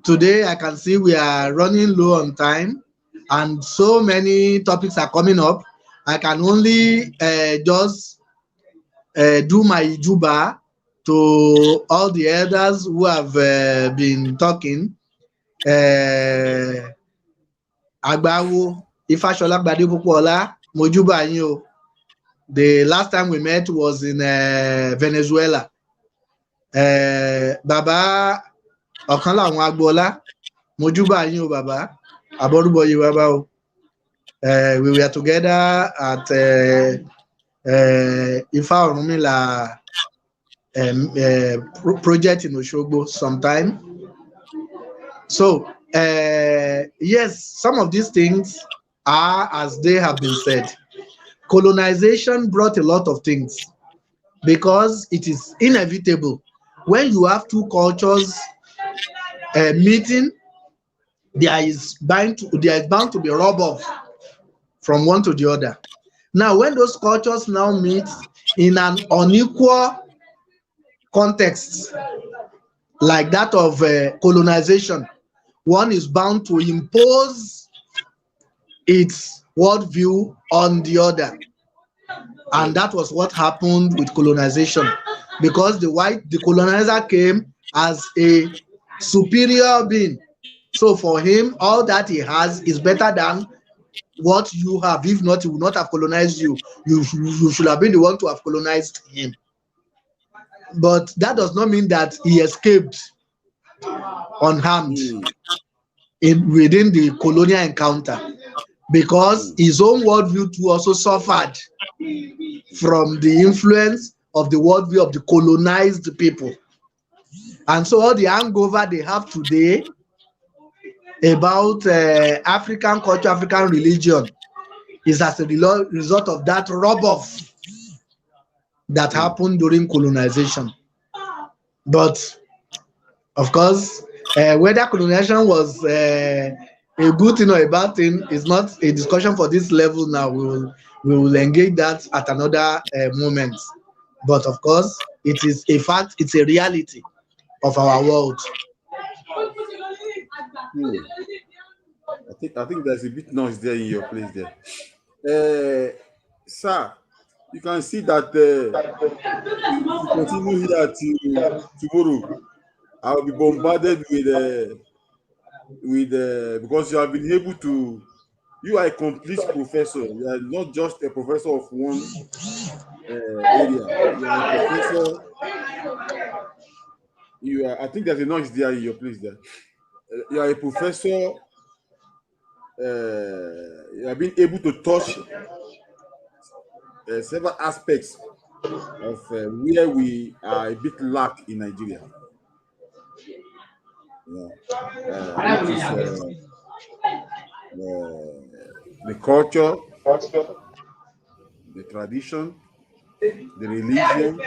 Today I can see we are running low on time and so many topics are coming up. I can only just do my juba to all the elders who have been talking. Agbawo Ifashola Gbadepopoola, Mojuba yín o. The last time we met was in Venezuela. Baba ọ̀kan láwọn Agboola, Mojuba yín o bàbá, àbọ̀rúbọyè bàbá o. We were together at Ifa Orunmila project in Osogbo sometime. So yes, some of these things are as they have been said. Colonization brought a lot of things because it is inevitable when you have two cultures meeting. There is bound to be rub-off from one to the other. Now, when those cultures now meet in an unequal context like that of colonization, one is bound to impose its worldview on the other. And that was what happened with colonization, because the colonizer came as a superior being. So for him, all that he has is better than what you have. If not, he would not have colonized you. You should have been the one to have colonized him. But that does not mean that he escaped unharmed within the colonial encounter, because his own worldview too also suffered from the influence of the worldview of the colonized people. And so all the hangover they have today about African culture, African religion, is as a result of that rub-off that happened during colonization. But of course, whether colonization was a good thing or a bad thing is not a discussion for this level now. We will engage that at another moment. But of course, it is a fact, it's a reality of our world. I think there's a bit noise there in your place there. Sir, you can see that if you continue here till tomorrow, I'll be bombarded with because you have been able to. You are a complete professor. You are not just a professor of one area. You are a professor. I think there's a noise there in your place there. You are a professor. You have been able to touch several aspects of where we are a bit lack in Nigeria. Which is the culture, the tradition, the religion,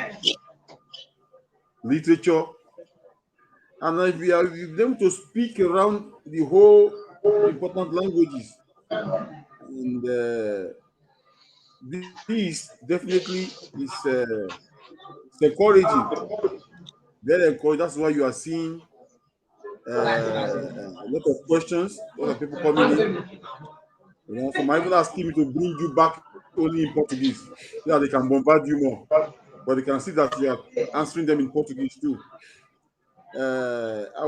literature, and if we are able to speak around the whole important languages and this definitely is it's encouraging. Very encouraging. That's why you are seeing a lot of questions, a lot of people coming in. Some are even asking me to bring you back only in Portuguese so that they can bombard you more. But they can see that you are answering them in Portuguese too. I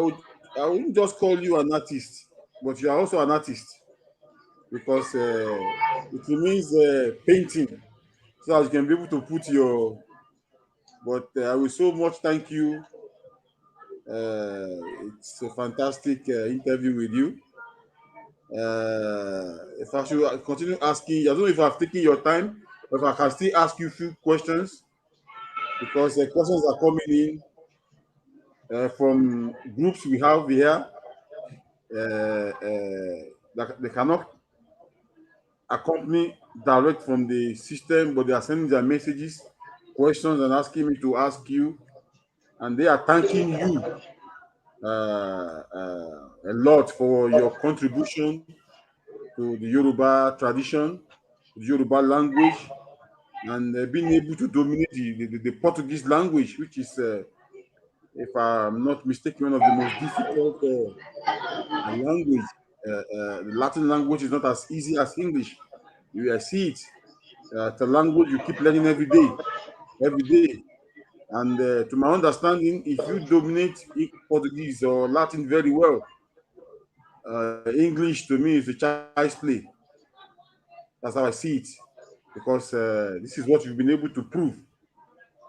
wouldn't just call you an artist, but you are also an artist because it means painting, so that you can be able to put your. But I will so much thank you. It's a fantastic interview with you. If I should continue asking, I don't know if I've taken your time, but if I can still ask you a few questions because questions are coming in from groups we have here. That they cannot accompany direct from the system, but they are sending their messages, questions, and asking me to ask you, and they are thanking you a lot for your contribution to the Yoruba tradition, the Yoruba language, and being able to dominate the Portuguese language, which is, if I'm not mistaken, one of the most difficult language. The Latin language is not as easy as English. You see it. It's a language you keep learning every day, every day. And to my understanding, if you dominate Portuguese or Latin very well, English to me is a child's play. That's how I see it, because this is what you've been able to prove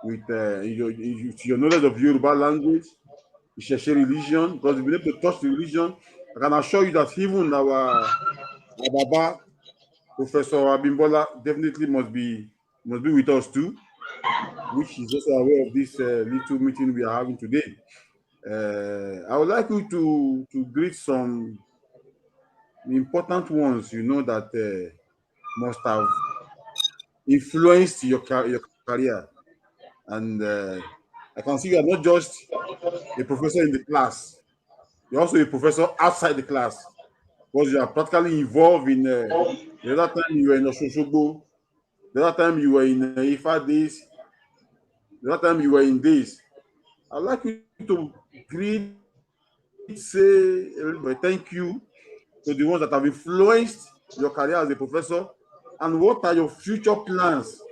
with your knowledge of Yoruba language, Isheshe religion, because you've been able to touch the religion. I can assure you that even our Baba, Professor Abimbola, definitely must be with us too, which is also aware of this little meeting we are having today. I would like you to greet some important ones you know that must have influenced your career. And I can see you are not just a professor in the class, you're also a professor outside the class because you are practically involved in the other time you were in Oshogbo, the other time you were in Ifa days, the other time you were in days. I'd like you to greet, say thank you to the ones that have influenced your career as a professor, and what are your future plans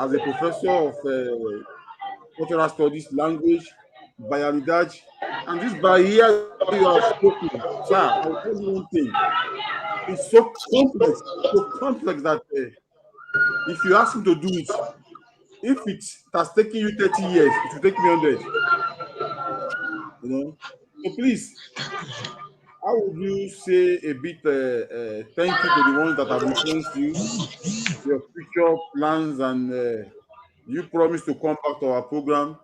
as a professor of cultural studies, language, Bayanidaj, and this barrier you have spoken, sir. I will tell you one thing: it's so complex that if you ask me to do it, if it has taken you 30 years, it will take me 100. So please, how would you say a bit thank you to the ones that have influenced you, your future plans, and you promise to come back to our program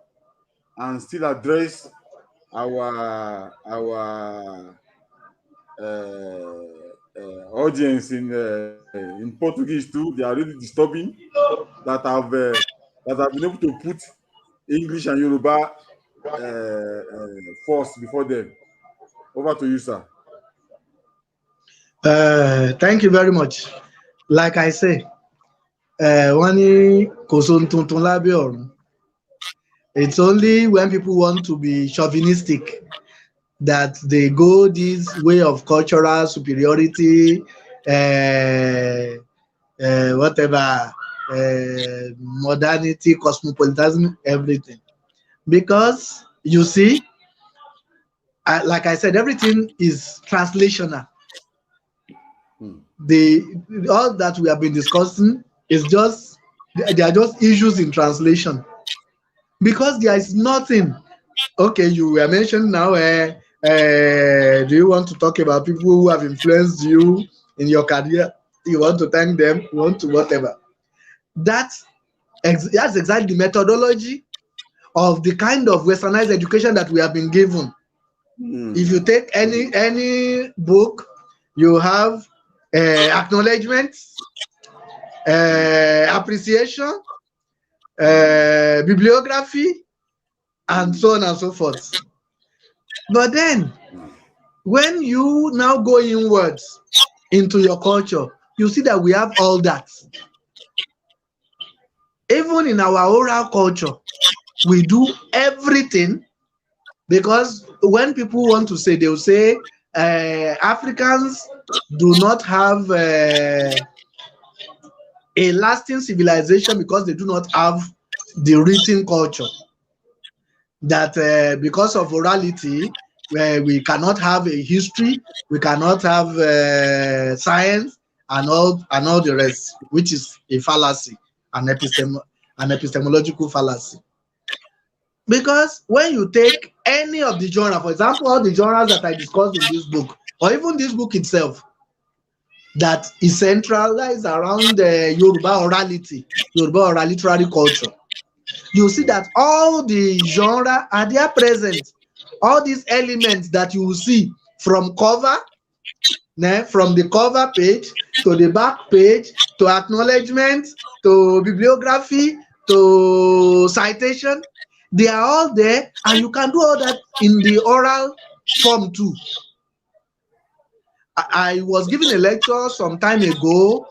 and still address our audience in Portuguese too. They are really disturbing that have been able to put English and Yoruba first before them. Over to you, sir. Thank you very much. Like I say, wọ́n ní kò sóhun tuntun lábẹ́ ọ̀run. It's only when people want to be chauvinistic that they go this way of cultural superiority, whatever, modernity, cosmopolitanism, everything. Because you see, like I said, everything is translational. All that we have been discussing is just, they are just issues in translation, because there is nothing. Okay, you were mentioned now, do you want to talk about people who have influenced you in your career? You want to thank them, you want to whatever. That's exactly the methodology of the kind of westernized education that we have been given. If you take any book, you have acknowledgement, appreciation, bibliography, and so on and so forth. But then, when you now go inwards into your culture, you see that we have all that. Even in our oral culture, we do everything, because when people want to say, they'll say Africans do not have a lasting civilization because they do not have the written culture. That because of orality, we cannot have a history, we cannot have science, and all the rest, which is a fallacy, an epistemological fallacy. Because when you take any of the genre, for example, all the genres that I discussed in this book, or even this book itself, that is centralized around Yoruba orality, Yoruba oral literary culture, you see that all the genre are there present. All these elements that you will see from cover, from the cover page to the back page, to acknowledgement, to bibliography, to citation, they are all there, and you can do all that in the oral form too. I was giving a lecture some time ago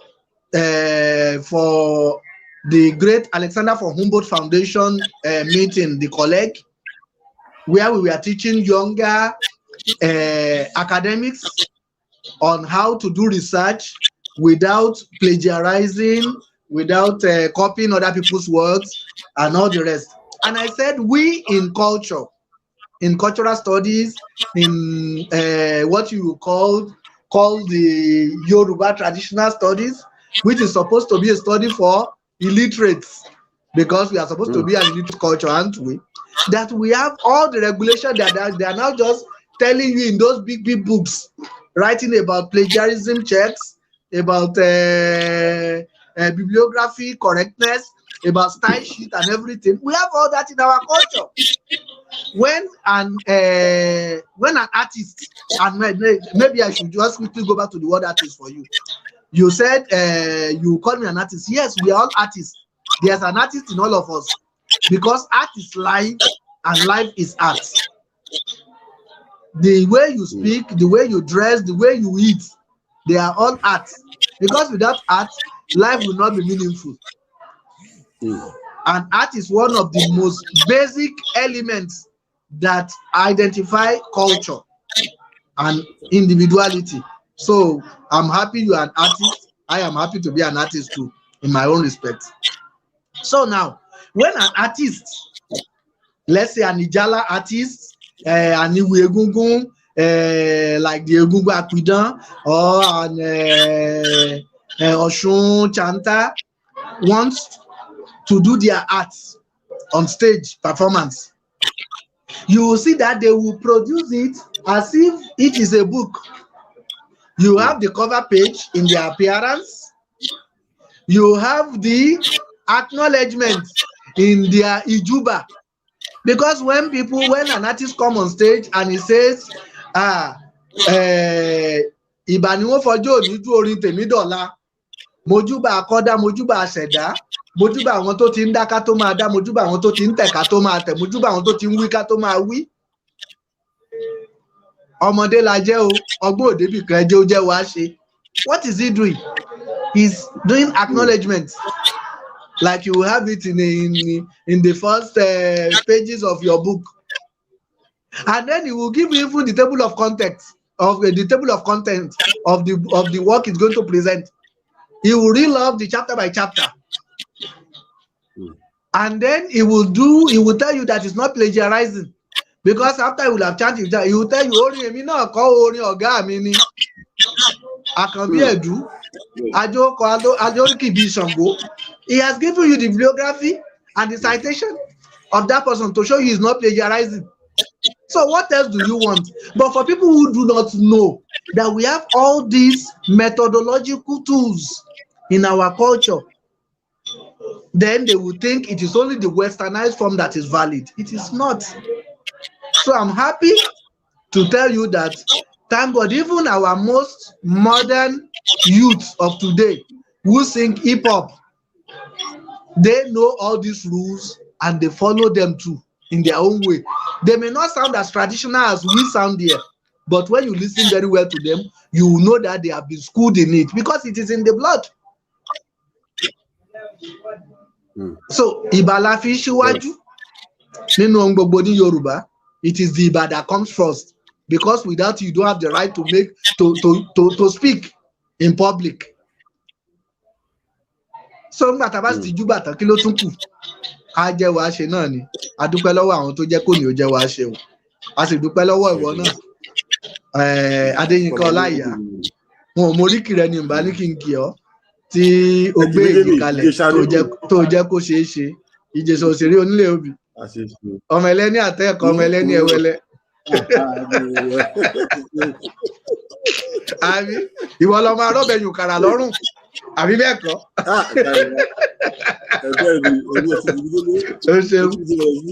for the great Alexander von Humboldt Foundation meeting, the colleague, where we were teaching younger academics on how to do research without plagiarizing, without copying other people's works, and all the rest. And I said, we in culture, in cultural studies, in what you call the Yoruba traditional studies, which is supposed to be a study for illiterates, because we are supposed to be an illiterate culture, aren't we? That we have all the regulation that they are now just telling you in those big books, writing about plagiarism checks, about bibliography correctness, about style sheet and everything. We have all that in our culture. When an artist, and maybe I should just quickly go back to the word artist for you. You said you call me an artist. Yes, we are all artists. There's an artist in all of us, because art is life and life is art. The way you speak, the way you dress, the way you eat, they are all art. Because without art, life will not be meaningful. And art is one of the most basic elements that identify culture and individuality. So I'm happy you are an artist. I am happy to be an artist too, in my own respect. So now, when an artist, let's say an Ijala artist, an Iwe Egungun, like the Egungun Akwidan, or an Oshun Chanta, wants to do their art on stage performance, you will see that they will produce it as if it is a book. You have the cover page in their appearance. You have the acknowledgement in their Ijuba. Because when an artist come on stage and he says, Ìbàníwó fọjọ́ òní tú orin tèmi dọ̀la, mojúbà akọ́dá, mojúbà àṣẹ̀dá, mojúbà àwọn tó ti ń dá ká tó máa dá, mojúbà àwọn tó ti ń tẹ̀ ká tó máa tẹ̀, mojúbà àwọn tó ti ń wí ká tó máa wí. Ọmọdé la jẹ́ o, ọgbọ́n òdebì kan ẹjẹ́ ó jẹ́ wá ṣe. What is he doing? He's doing acknowledgement, like you have it in the first pages of your book. And then he will give you even the table of context of the table of content of the work he's going to present. He will reel off the chapter by chapter. And then he will tell you that it's not plagiarizing. Because after he will have chanted, he will tell you, Orin èmi náà kọ́ orin ọ̀gá mi ni. Àkànbí ẹ̀dú, Ajóríkì bí Ṣàngó. He has given you the bibliography and the citation of that person to show you he's not plagiarizing. So what else do you want? But for people who do not know that we have all these methodological tools in our culture, then they will think it is only the westernized form that is valid. It is not. So I'm happy to tell you that, thank God, even our most modern youth of today who sing hip-hop, they know all these rules and they follow them too in their own way. They may not sound as traditional as we sound here, but when you listen very well to them, you will know that they have been schooled in it because it is in the blood. So ìbà la fi síwájú nínú ohun gbogbo ní Yorùbá. It is the ìbà that comes first, because without you don't have the right to make to speak in public. So nígbà tá a bá sì ti júbà tán, kí ló tún kù? A jẹ́ wàá ṣe náà ni. A dúpẹ́ lọ́wọ́ àwọn tó jẹ́ kó ní ó jẹ́ wàá ṣe o. A sì dúpẹ́ lọ́wọ́ ìwọ náà, Adéyínká Ọláìyá. Wọn ò móríkì rẹ ní ìbá ní kí n kì ọ́ tí o gbé èyí kalẹ̀ tó jẹ́ kó ṣeé ṣe. Ìjẹ̀ṣà òṣèré onílé obì, ọmọ ẹlẹ́ni àtẹ́ẹ̀kọ́, ọmọ ẹlẹ́ni ẹwẹlẹ. Àbí ìwọ lọ máa rọ́bẹ̀ yùnkàrà lọ́rùn, àbí bẹ́ẹ̀ kọ́?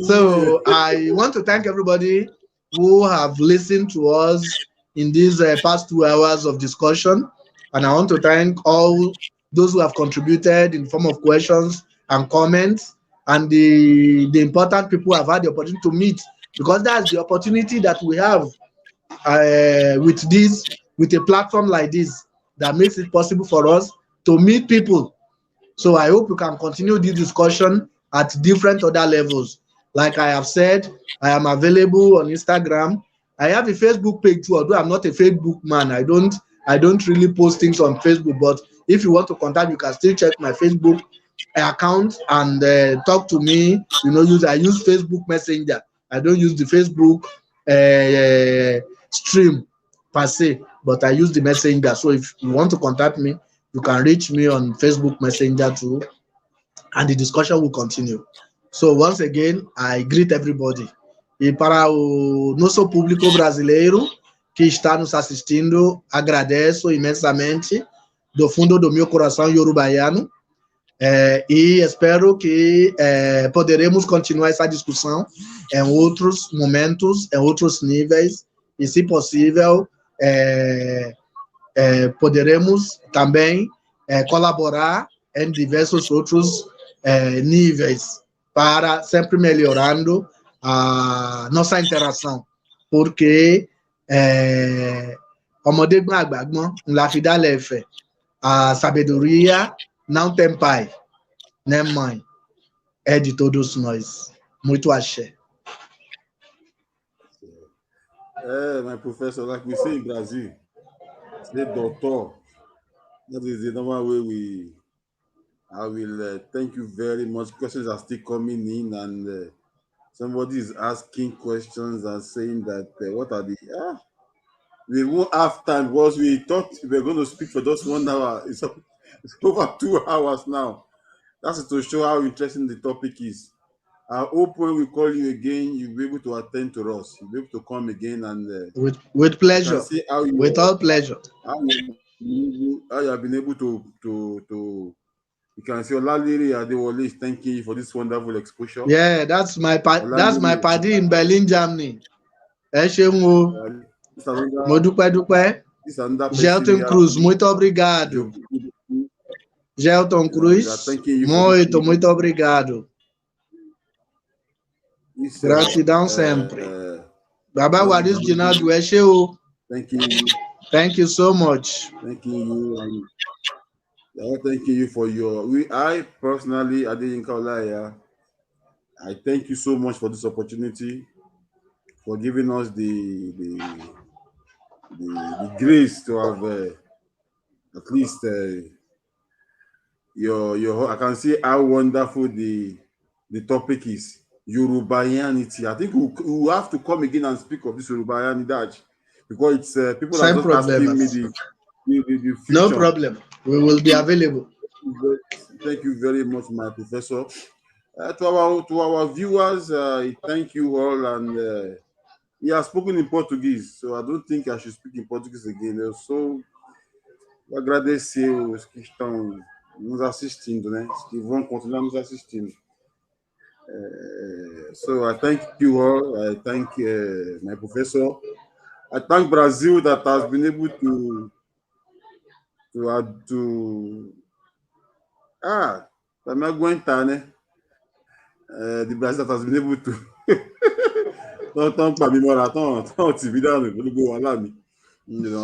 So I want to thank everybody who have listened to us in these past 2 hours of discussion, and I want to thank all those who have contributed in form of questions and comments, and the important people I've had the opportunity to meet, because that's the opportunity that we have with a platform like this that makes it possible for us to meet people. So I hope we can continue this discussion at different other levels. Like I have said, I am available on Instagram. I have a Facebook page too, although I'm not a Facebook man. I don't really post things on Facebook, but if you want to contact, you can still check my Facebook account and talk to me. I use Facebook Messenger. I don't use the Facebook stream per se, but I use the Messenger. So if you want to contact me, you can reach me on Facebook Messenger too, and the discussion will continue. So once again, I greet everybody. E para o nosso público brasileiro que está nos assistindo, agradeço imensamente do fundo do meu coração yorubaiano, e espero que poderemos continuar essa discussão em outros momentos, em outros níveis, e se possível, poderemos também colaborar em diversos outros níveis para sempre melhorando a nossa interação, porque ọmọdé gbọ́n àgbà gbọ́n ńlá fi dálẹ̀ Ifẹ̀. A sabedoria não tem pai nem mãe, é de todos nós. Muito axé. My professor, like we say in Brazil, say doctor. That is the normal way I will thank you very much. Questions are still coming in, and somebody is asking questions and saying that what are the we won't have time because we thought we were going to speak for just 1 hour. It's over 2 hours now. That's to show how interesting the topic is. I hope when we call you again, you'll be able to attend to us. You'll be able to come again and with pleasure. With all pleasure. How you have been able to you can see Olaliri Adewale is thanking you for this wonderful exposure. Yeah, that's my party in Berlin, Germany. Mo dúpẹ́. Gelton Cruz, muito obrigado. Gelton Cruz, muito obrigado. Gratidão sempre. Baba Waris Ginaldo, Thank you so much. Thanking you. Thanking you for I personally, Adeyinka Olaiya, I thank you so much for this opportunity, for giving us the grace to have at least I can see how wonderful the topic is. Yorubahianity. I think we have to come again and speak of this Yorubahianity, because it's people are just asking me the future. No problem. We will be available. Thank you very much, my professor. To our viewers, thank you all, and he has spoken in Portuguese, so I don't think I should speak in Portuguese again. So, agradecer os que estão nos assistindo, né? Que vão continuar nos assistindo. So I thank you all. I thank my professor. I thank Brazil that has been able to I'm not going to the Brazil that has been able to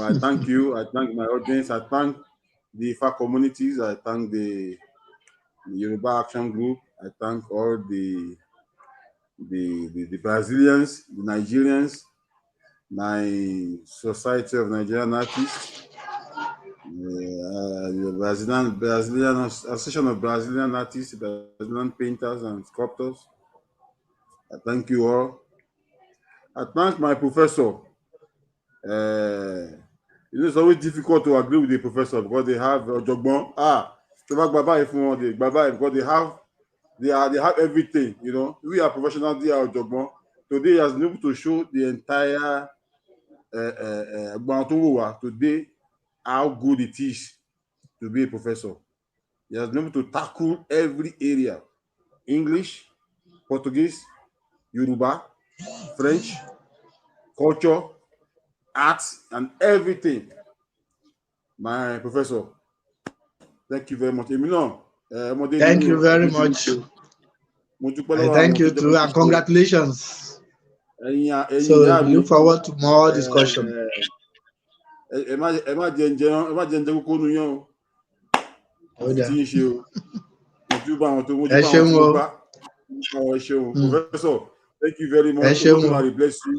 I thank you. I thank my audience. I thank the FAR communities. I thank the Yoruba Action Group. I thank all the Brazilians, the Nigerians, my Society of Nigerian Artists, the Brazilian Association of Brazilian Artists, Brazilian Painters and Sculptors. I thank you all. I thank my professor. It's always difficult to agree with the professor because they have Ojogbon. Because they have everything. You know, we are professionals. They are Ojogbon. Today he has been able to show the entire today how good it is to be a professor. He has been able to tackle every area: English, Portuguese, Yoruba, French, culture, arts, and everything. My professor, thank you very much. Thank you very much. I thank you too, and congratulations. So we look forward to more discussion. Ẹ má jẹ kókó nu yẹn o. Mo fi ti ń ṣe o. Mo tún bá àwọn tó mo bá. Professor, thank you very much. God bless you.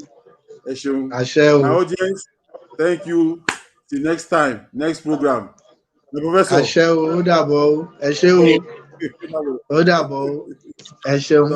My audience, thank you. Till next time, next program. The professor. Ó dàbọ̀. Ẹ ṣé o. Ó dàbọ̀. Ẹ ṣeun.